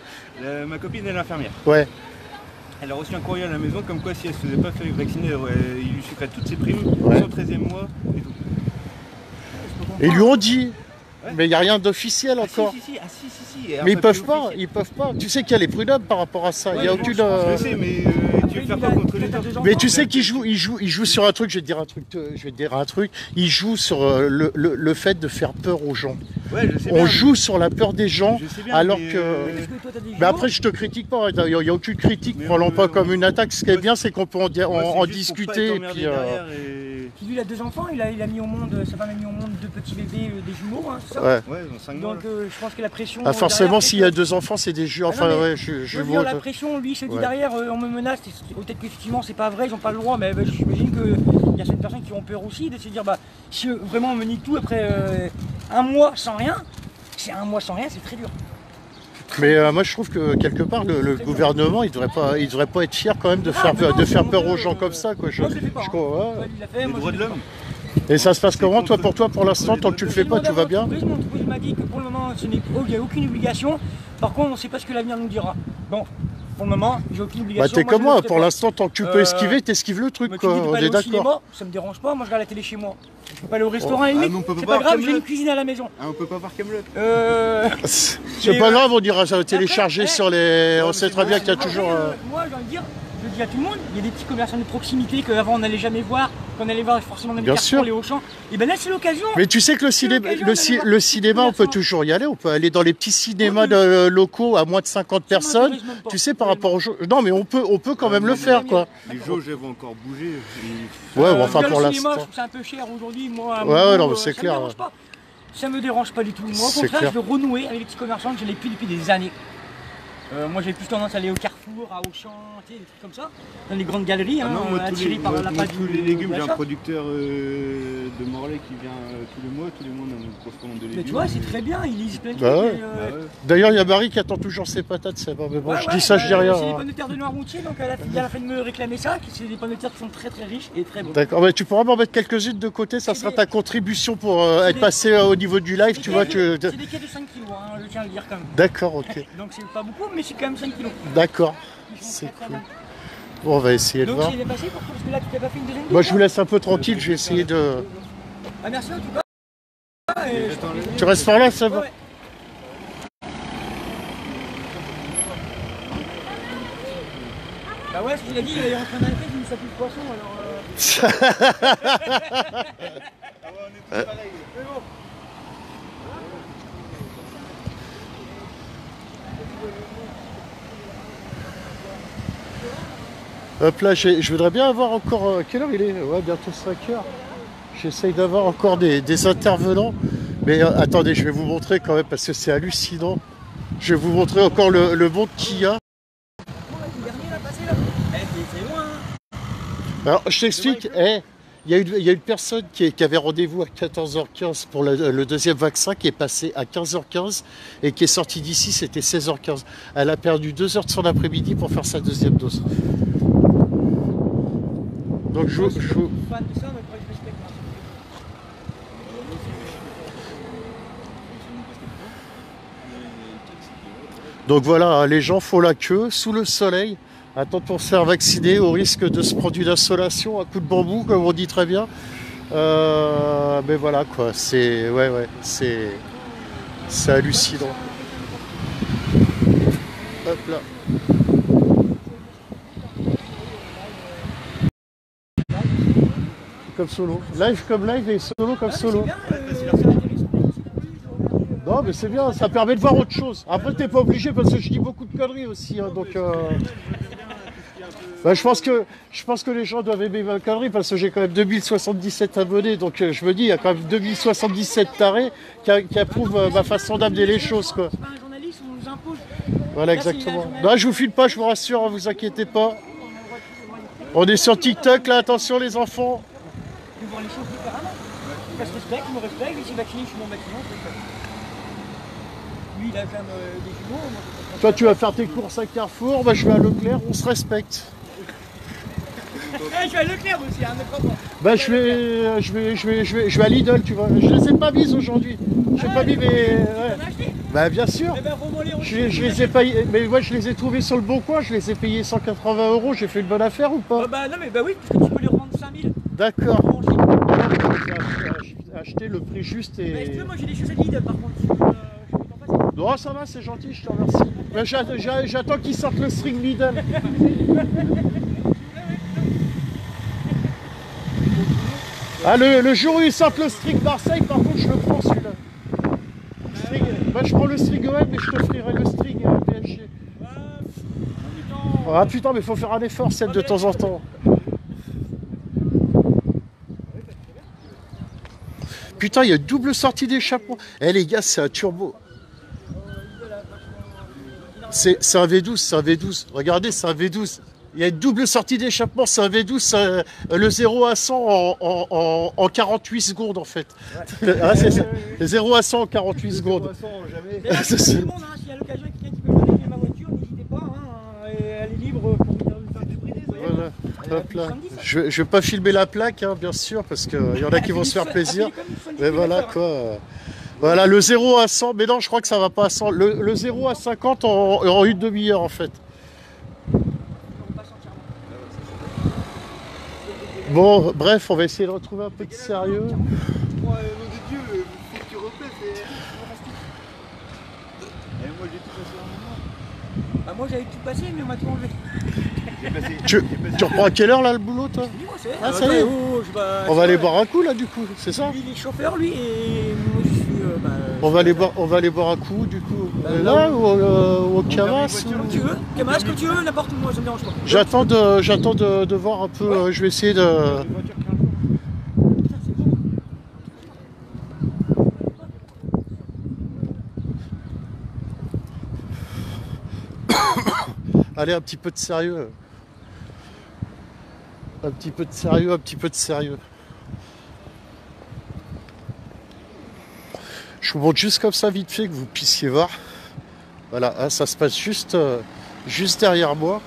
Ma copine elle est infirmière. Ouais. Elle a reçu un courrier à la maison comme quoi si elle se faisait pas faire vacciner, il lui sucrait toutes ses primes, Ouais. son 13e mois et tout. Et ils lui ont dit. Mais il n'y a rien d'officiel encore. Si. Mais ils peuvent pas, ils peuvent pas. Tu sais qu'il y a les prud'hommes par rapport à ça. Il y a aucune. Je sais, mais tu veux faire quoi contre les autres? Mais tu sais qu'il joue sur un truc. Je vais te dire un truc. Il joue sur le fait de faire peur aux gens. Ouais, je sais On bien, joue sur la peur des gens, bien, alors mais, que. Mais après, je te critique pas. Il n'y a aucune critique. Prends-le pas comme une attaque. Ce qui est bien, c'est qu'on peut en discuter. Et puis. Lui, il a 2 enfants, il a mis au monde, sa femme a mis au monde 2 petits bébés, des jumeaux, hein, c'est ça? Ouais. Dans 5 mois. Donc je pense que la pression... Ah, forcément, derrière, s'il y a 2 enfants, c'est des jeux. Enfin, ouais, je veux vois. dire, la pression, lui, il se dit derrière, on me menace, peut-être qu'effectivement, c'est pas vrai, ils n'ont pas le droit, mais j'imagine qu'il y a certaines personnes qui ont peur aussi de se dire, bah, si vraiment on me nie tout après 1 mois sans rien, c'est 1 mois sans rien, c'est très dur. Mais moi je trouve que quelque part le gouvernement il devrait pas être fier quand même de faire peur aux gens comme ça quoi. Les droits de l'homme. Et ça se passe comment toi pour l'instant tant que tu le fais pas, tout va bien? Mon entreprise m'a dit que pour le moment il n'y a aucune obligation. Par contre on ne sait pas ce que l'avenir nous dira. Bon, pour le moment j'ai aucune obligation. Bah t'es comme moi, pour l'instant tant que tu peux esquiver, t'esquives le truc quoi. On est d'accord. Ça me dérange pas, moi je regarde la télé chez moi. Je peux pas aller au restaurant à la limite, c'est pas grave, j'ai une cuisine à la maison. On peut pas voir Camelot. C'est pas grave, on ira télécharger sur les. On sait très bien qu'il y a toujours. Moi j'ai envie de dire, je dis à tout le monde, il y a des petits commerçants de proximité qu'avant on n'allait jamais voir, qu'on allait voir forcément dans les Carrefour, les Auchan. Et ben là c'est l'occasion. Mais tu sais que le cinéma on peut toujours y aller, on peut aller dans les petits cinémas locaux à moins de 50 personnes. Tu sais par rapport aux jauges. Non mais on peut quand même le faire quoi. Les jauges vont encore bouger. Ouais, enfin pour l'instant. l'instant. Je trouve ça un peu cher aujourd'hui, moi. Ouais, non mais c'est clair. Ça me dérange pas du tout. Moi au contraire je veux renouer avec les petits commerçants que je n'ai plus depuis des années. Moi j'ai plus tendance à aller au Carrefour, à Auchan, tu sais, des trucs comme ça, dans les grandes galeries, attirés par la page tous les légumes, j'ai un producteur de Morlaix qui vient tous les mois on a une grosse commande de légumes. Mais tu vois, c'est très bien, ils lisent plein de trucs. D'ailleurs, il y a Marie qui attend toujours ses patates, c'est pas mais bon, je dis ça, je dis rien. C'est des pommes de terre de Noirmoutier, donc elle a fait de me réclamer ça, c'est des pommes de terre qui sont très très riches et très bonnes. D'accord, mais tu pourras m'en mettre quelques-unes de côté, ça sera ta contribution pour être passé au niveau du live, tu vois. C'est des quais de 5 kg, je tiens à le dire quand même. D'accord, ok. Donc c'est pas beaucoup, mais c'est quand même 5 kg. D'accord, c'est cool. Bon, on va essayer de voir. Donc c'est passé pour toi, parce que là tu t'es pas fait une deuxième. Moi je vous laisse un peu tranquille, je vais essayer de... Ah merci en tout cas. Tu restes par là, ça va? Bah ouais, ce qu'il a dit, il est en train d'arrêter, il ne s'appuie de poisson, alors... on est tous pareils. Mais bon. Hop là, je voudrais bien avoir encore... quelle heure il est? Ouais, bientôt 5 heures. J'essaye d'avoir encore des intervenants. Mais attendez, je vais vous montrer quand même parce que c'est hallucinant. Je vais vous montrer encore le monde qu'il y a. Alors, je t'explique. Il y a une personne qui avait rendez-vous à 14h15 pour le deuxième vaccin qui est passé à 15h15 et qui est sorti d'ici, c'était 16h15. Elle a perdu 2 heures de son après-midi pour faire sa deuxième dose. Donc Donc voilà, les gens font la queue sous le soleil, attendent pour se faire vacciner au risque de se prendre une insolation à coup de bambou, comme on dit très bien. Mais voilà quoi, c'est c'est hallucinant. Hop là. Comme solo. Live comme live et solo comme solo. Non mais c'est bien, ça permet de voir autre chose. Après t'es pas obligé parce que je dis beaucoup de conneries aussi. Hein, donc bah, je pense que les gens doivent aimer ma connerie parce que j'ai quand même 2077 abonnés. Donc je me dis, il y a quand même 2077 tarés qui approuvent ma façon d'amener les choses. Quoi. C'est pas un journaliste, on nous impose. Voilà, exactement. Non, je vous filme pas, je vous rassure, ne vous inquiétez pas. On est sur TikTok, là, attention les enfants. Je vais voir les choses différemment. Ça se respecte, il me respecte, lui, s'est vacciné, je suis mon vacciné. Lui, il a quand même des jumeaux. Moi, Toi, tu vas faire tes courses à Carrefour, moi, je vais à Leclerc, on se respecte. je vais à Leclerc aussi, hein, ne crois pas. Bah, je vais à Lidl, tu vois. Je les ai pas mises aujourd'hui. Je n'ai pas mis, mais. Ouais. Bah, bien sûr. Eh ben, Je les ai payés, mais moi, je les ai trouvés sur le bon coin. Je les ai payés 180 €. J'ai fait une bonne affaire ou pas? bah, non, mais bah oui, parce que tu peux les revendre 5000. D'accord. J'ai acheté le prix juste et. Mais si tu veux, moi, j'ai des chaussettes Lidl, par contre. Je peux t'en passer. Non, ça va, c'est gentil, je te remercie. Mais j'attends qu'ils sortent le string Lidl. Ah, le jour où ils sortent le string Marseille, par contre, je le prends celui-là. Moi, je prends le string OM, mais je t'offrirai le string PSG. Ah putain, mais faut faire un effort, celle de temps en temps. Putain, il y a double sortie d'échappement. Eh les gars, c'est un turbo. C'est un V12, c'est un V12. Regardez, c'est un V12. Il y a une double sortie d'échappement, c'est un V12, le 0 à 100 en 48 secondes en fait. Ouais. Ah, c'est 0 à 100 en 48 secondes. C'est tout le monde, hein, s'il y a l'occasion quelqu'un qui veut donner ma voiture, n'hésitez pas, hein, elle est libre pour venir lui faire du prix. Voilà. Hop là. Je vais pas filmer la plaque, hein, bien sûr, parce qu'il y en a qui vont se faire plaisir. Mais voilà quoi. Voilà, le 0 à 100, mais non, je crois que ça va pas à 100. Le 0 à 50 en une demi-heure en fait. Bon, bref, on va essayer de retrouver un peu de sérieux. Moi, nom de Dieu, faut que tu refais, et moi j'ai tout passé en moment. Bah moi j'avais tout passé, mais on m'a tout enlevé. Tu reprends à quelle heure là le boulot toi? Ah ça y est. On va aller boire un coup là du coup, c'est ça? Lui il est chauffeur lui et moi je suis... on va aller boire un coup du coup. Là ou au Camas comme tu veux, Camas comme tu veux, n'importe où, moi ça me dérange pas. J'attends de voir un peu, ouais. Je vais essayer de... Allez, un petit peu de sérieux. Un petit peu de sérieux, un petit peu de sérieux. Je vous montre juste comme ça vite fait que vous puissiez voir. Voilà, hein, ça se passe juste derrière moi.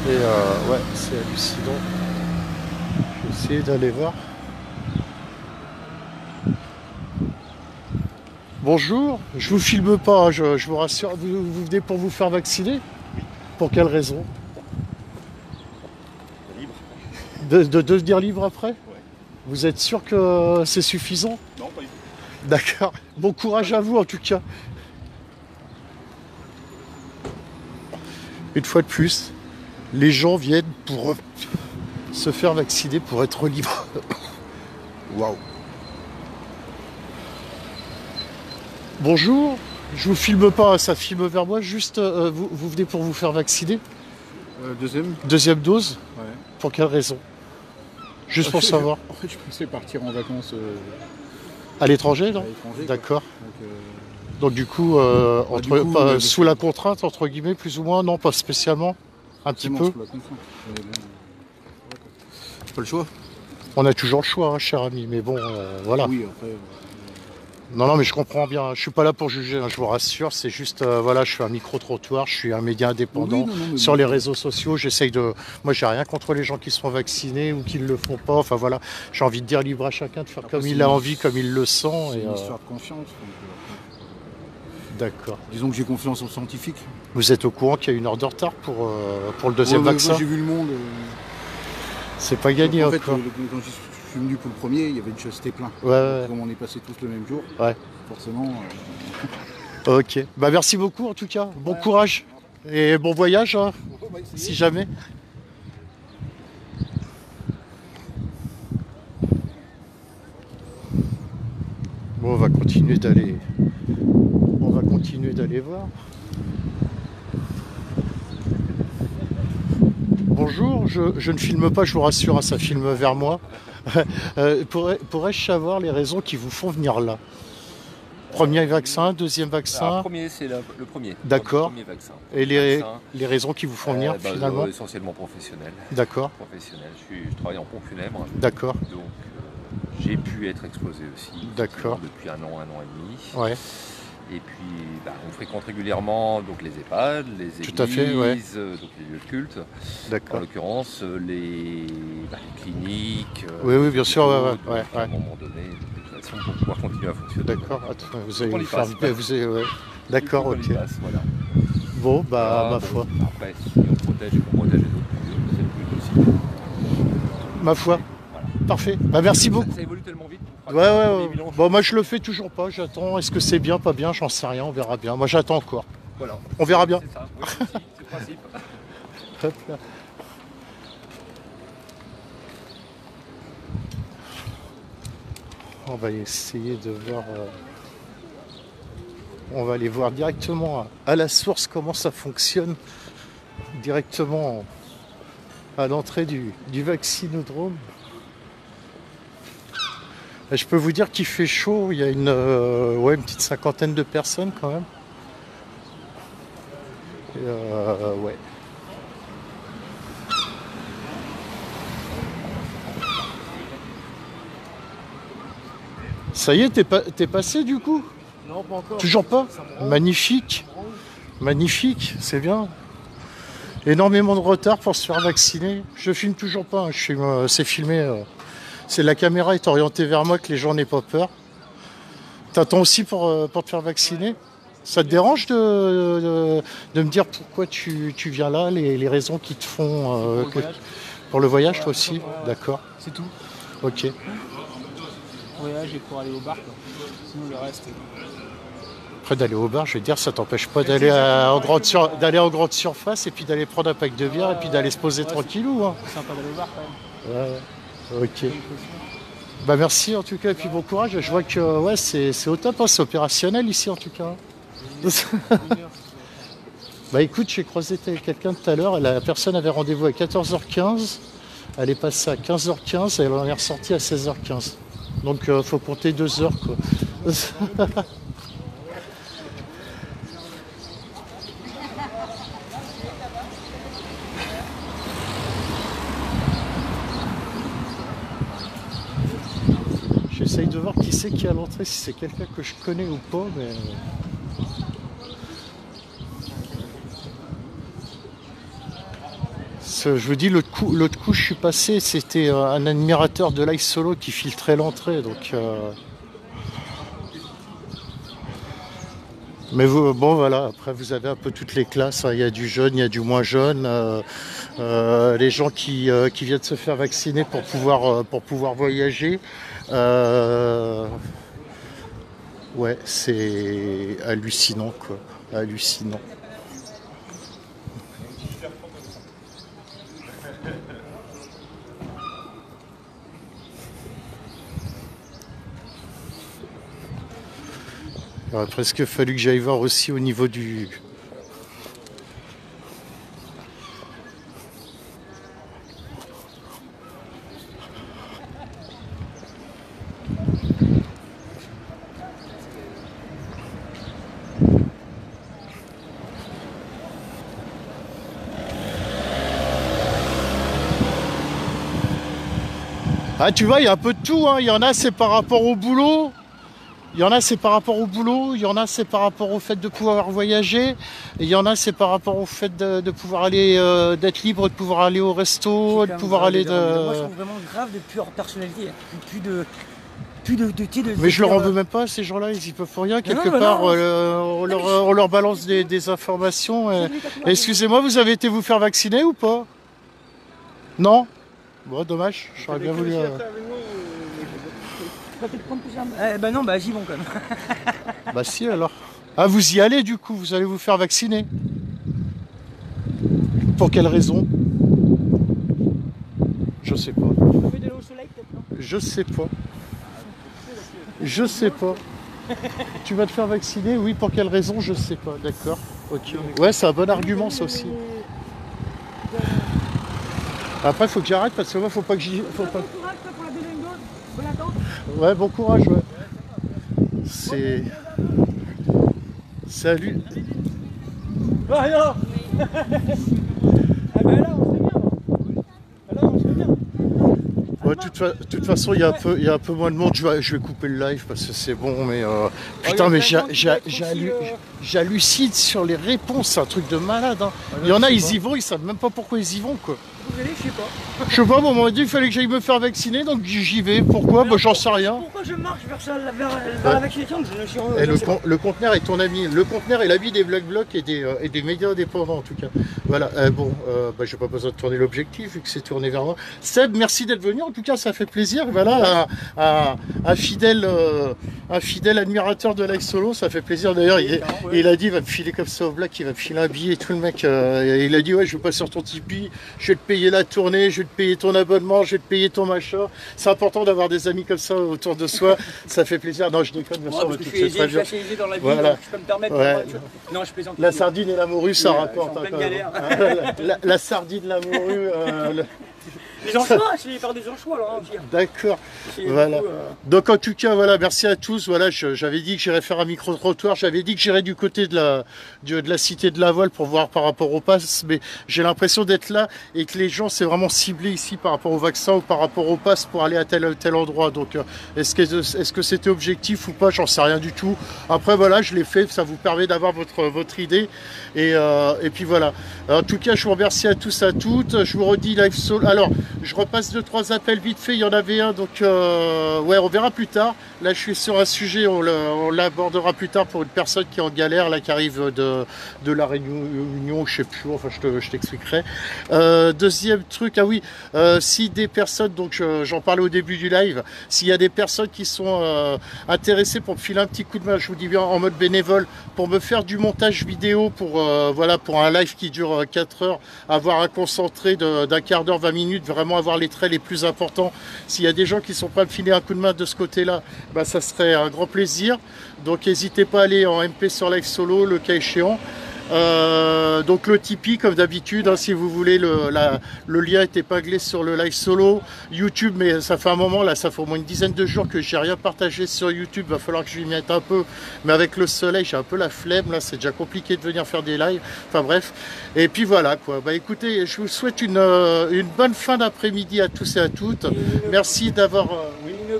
Et ouais, c'est hallucinant. Je vais essayer d'aller voir. Bonjour, je vous filme pas, hein, je vous rassure. Vous venez pour vous faire vacciner? Pour quelle raison? Libre. De devenir libre après? Vous êtes sûr que c'est suffisant? Non, pas du tout. D'accord. Bon courage à vous en tout cas. Une fois de plus, les gens viennent pour se faire vacciner pour être libres. Waouh. Bonjour, je vous filme pas, ça filme vers moi, juste vous venez pour vous faire vacciner? Deuxième. Deuxième dose? Ouais. Pour quelle raison? Juste pour savoir. En fait, je pensais partir en vacances. À l'étranger, non? À l'étranger. D'accord. Donc du coup, sous la contrainte, entre guillemets, plus ou moins, non, pas spécialement? Un petit peu? Sous la contrainte. Pas le choix. On a toujours le choix, hein, cher ami, mais bon, voilà. Oui, après... Non, mais je comprends bien. Je suis pas là pour juger, hein, je vous rassure. C'est juste, voilà, je suis un micro-trottoir, je suis un média indépendant sur les réseaux sociaux. J'essaye de... Moi, j'ai rien contre les gens qui se font vacciner ou qui ne le font pas. Enfin, voilà, j'ai envie de dire libre à chacun de faire après, comme il a envie, comme il le sent. C'est une histoire de confiance. D'accord. Disons que j'ai confiance aux scientifiques. Vous êtes au courant qu'il y a une heure de retard pour le deuxième vaccin? Moi, j'ai vu le monde. C'est pas gagné en fait, encore. Quand je suis venu pour le premier, il y avait une chose, c'était plein. Ouais. Comme on est passé tous le même jour, forcément... Ok, bah merci beaucoup en tout cas, bon courage et bon voyage, hein, si jamais. Bon, on va continuer d'aller voir. Bonjour, je ne filme pas, je vous rassure, hein, ça filme vers moi. Pourrais-je savoir les raisons qui vous font venir là? Premier vaccin, deuxième vaccin. Alors, premier, c'est le premier. D'accord. Le premier vaccin. Et les raisons qui vous font venir finalement? Essentiellement professionnel. D'accord. Professionnel. Je travaille en pompe funèbre. D'accord. Donc j'ai pu être exposé aussi. D'accord. Depuis un an et demi. Ouais. Et puis on fréquente régulièrement donc les EHPAD, les églises, tout à fait, ouais. donc les lieux de culte. D'accord. En l'occurrence les cliniques. Oui, bien sûr, ouais. À un moment donné, de toute façon, pour pouvoir continuer à fonctionner. D'accord. Vous allez vous faire. D'accord, ok. Voilà. Bon, ma foi. Après, si on protège et qu'on protège les autres, c'est le but aussi. Ma foi. Voilà. Parfait. Merci beaucoup. Ça évolue tellement vite. Ouais. Bon, moi je le fais toujours pas, j'attends. Est-ce que c'est bien, pas bien, j'en sais rien, on verra bien. Moi j'attends encore. Voilà. On verra bien. C'est ça, oui, c'est le principe. Hop là. On va essayer de voir. On va aller voir directement à la source comment ça fonctionne. Directement à l'entrée du vaccinodrome. Je peux vous dire qu'il fait chaud, il y a une petite cinquantaine de personnes quand même. Et, ouais. Ça y est, t'es passé du coup? Non, pas encore. Toujours pas? Magnifique. Magnifique, c'est bien. Énormément de retard pour se faire vacciner. Je filme toujours pas, hein. C'est filmé. C'est la caméra est orientée vers moi que les gens n'aient pas peur. T'attends aussi pour te faire vacciner? Ça te dérange de me dire pourquoi tu viens là, les raisons qui te font... pour le voyage, toi aussi? D'accord. C'est tout. Ok. Voyage et pour aller au bar, quoi. Sinon le reste... Après d'aller au bar, je vais te dire, ça t'empêche pas d'aller en grande surface et puis d'aller prendre un pack de bière et puis d'aller se poser tranquillou. Hein. C'est sympa d'aller au bar quand même. Ouais. Ok. Merci en tout cas et puis bon courage. Je vois que c'est au top, hein. C'est opérationnel ici en tout cas. Écoute, j'ai croisé quelqu'un tout à l'heure. La personne avait rendez-vous à 14h15. Elle est passée à 15h15 et elle en est ressortie à 16h15. Donc faut compter 2 heures quoi. J'essaye de voir qui c'est qui est à l'entrée, si c'est quelqu'un que je connais ou pas, mais... Je vous dis, l'autre coup je suis passé, c'était un admirateur de Live Solo qui filtrait l'entrée, donc... Mais bon voilà, après vous avez un peu toutes les classes, hein. Il y a du jeune, il y a du moins jeune, les gens qui viennent se faire vacciner pour pouvoir voyager. Ouais, c'est hallucinant quoi, hallucinant. Il aurait presque fallu que j'aille voir aussi au niveau du... Ah tu vois, il y a un peu de tout, hein. Il y en a c'est par rapport au boulot. Il y en a c'est par rapport au boulot, il y en a c'est par rapport au fait de pouvoir voyager, et il y en a c'est par rapport au fait de pouvoir aller, d'être libre, de pouvoir aller au resto, de pouvoir aller de... Moi je trouve vraiment grave de pure personnalité, plus de mais je leur en veux même pas, ces gens-là, ils y peuvent rien, quelque part, on leur balance des informations. Excusez-moi, vous avez été vous faire vacciner ou pas? Non? Bon, dommage, j'aurais bien voulu... non, j'y vont quand même. Bah si alors. Ah vous y allez du coup, vous allez vous faire vacciner. Pour quelle raison? Je sais pas. Je sais pas. Je sais pas. Tu vas te faire vacciner? Oui, pour quelle raison? Je sais pas, d'accord. Ok. Ouais, c'est un bon argument ça aussi. Après faut que j'arrête parce que moi faut pas que j'y... Ouais, bon courage, ouais. C'est... Salut. Ah non. Ah ben là, on serait bien. Là, on serait bien. Ouais, de toute façon, il y a un peu moins de monde. Je vais couper le live parce que c'est bon, mais putain, mais j'hallucine sur les réponses, c'est un truc de malade. Hein. Il y en a, ils y vont, ils savent même pas pourquoi ils y vont, quoi. Vous allez, je sais pas. Je sais pas, on m'a dit qu'il fallait que j'aille me faire vacciner, donc j'y vais. Pourquoi? Bah, j'en sais rien. Pourquoi je marche vers la vaccination? Je ne suis Et le conteneur est ton ami. Le conteneur est l'ami des Black Blocs et des médias indépendants, en tout cas. Voilà, bah, j'ai pas besoin de tourner l'objectif vu que c'est tourné vers moi. Seb, merci d'être venu. En tout cas, ça fait plaisir. Voilà, un fidèle admirateur de Live Solo, ça fait plaisir. D'ailleurs, il a dit, il va me filer comme ça au Black, il va me filer un billet et tout, le mec. Il a dit, ouais, je veux pas sur ton Tipeee, je vais te payer la tournée, je vais te payer ton abonnement, je vais te payer ton machin. C'est important d'avoir des amis comme ça autour de soi. Ça fait plaisir. Non, je déconne, bien sûr. Je suis aisé dans la vie, voilà. donc je peux me permettre. Ouais. Non, je plaisante. La sardine et la morue, ça rapporte. En pleine galère. La sardine, la morue. Les anchois, c'est faire des anchois alors. D'accord. Voilà. Donc en tout cas, voilà, merci à tous. Voilà, j'avais dit que j'irais faire un micro-trottoir. J'avais dit que j'irais du côté de la cité de la Voile pour voir par rapport au pass. Mais j'ai l'impression d'être là et que les gens, c'est vraiment ciblé ici par rapport au vaccin ou par rapport au pass pour aller à tel ou tel endroit. Donc est-ce que c'était objectif ou pas? J'en sais rien du tout. Après voilà, je l'ai fait. Ça vous permet d'avoir votre idée. Et puis voilà. En tout cas, je vous remercie à tous, à toutes. Je vous redis Live Solo. Alors, je repasse 2-3 appels vite fait, il y en avait un, donc ouais, on verra plus tard. Là, je suis sur un sujet, on l'abordera plus tard pour une personne qui est en galère, là, qui arrive de la Réunion, je sais plus, enfin, je t'expliquerai. Deuxième truc, ah oui, si des personnes, donc j'en parlais au début du live, s'il y a des personnes qui sont intéressées pour me filer un petit coup de main, je vous dis bien en mode bénévole, pour me faire du montage vidéo, pour voilà, pour un live qui dure 4 heures, avoir un concentré d'un quart d'heure, 20 minutes, vraiment avoir les traits les plus importants. S'il y a des gens qui sont prêts à me filer un coup de main de ce côté-là, bah, ça serait un grand plaisir. Donc n'hésitez pas à aller en MP sur Live Solo, le cas échéant. Donc le Tipeee comme d'habitude, hein, si vous voulez, le lien est épinglé sur le Live Solo. YouTube, mais ça fait un moment, là ça fait au moins une dizaine de jours que j'ai rien partagé sur YouTube, va falloir que je m'y mette un peu, mais avec le soleil j'ai un peu la flemme, là c'est déjà compliqué de venir faire des lives, enfin bref. Et puis voilà quoi, bah écoutez, je vous souhaite une bonne fin d'après-midi à tous et à toutes. Merci d'avoir...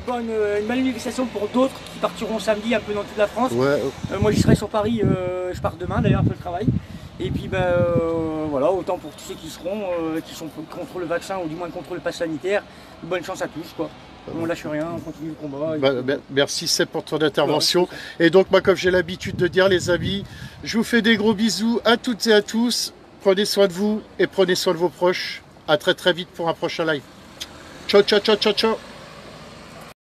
Une manifestation pour d'autres qui partiront samedi un peu dans toute la France. Ouais. Moi j'y serai sur Paris, je pars demain d'ailleurs après le travail. Et puis ben voilà, autant pour tous ceux qui sont contre le vaccin ou du moins contre le pass sanitaire, bonne chance à tous quoi. On lâche rien, on continue le combat. Merci Seb pour ton intervention. Et donc moi comme j'ai l'habitude de dire les amis, je vous fais des gros bisous à toutes et à tous. Prenez soin de vous et prenez soin de vos proches. À très vite pour un prochain live. Ciao ciao ciao ciao ciao.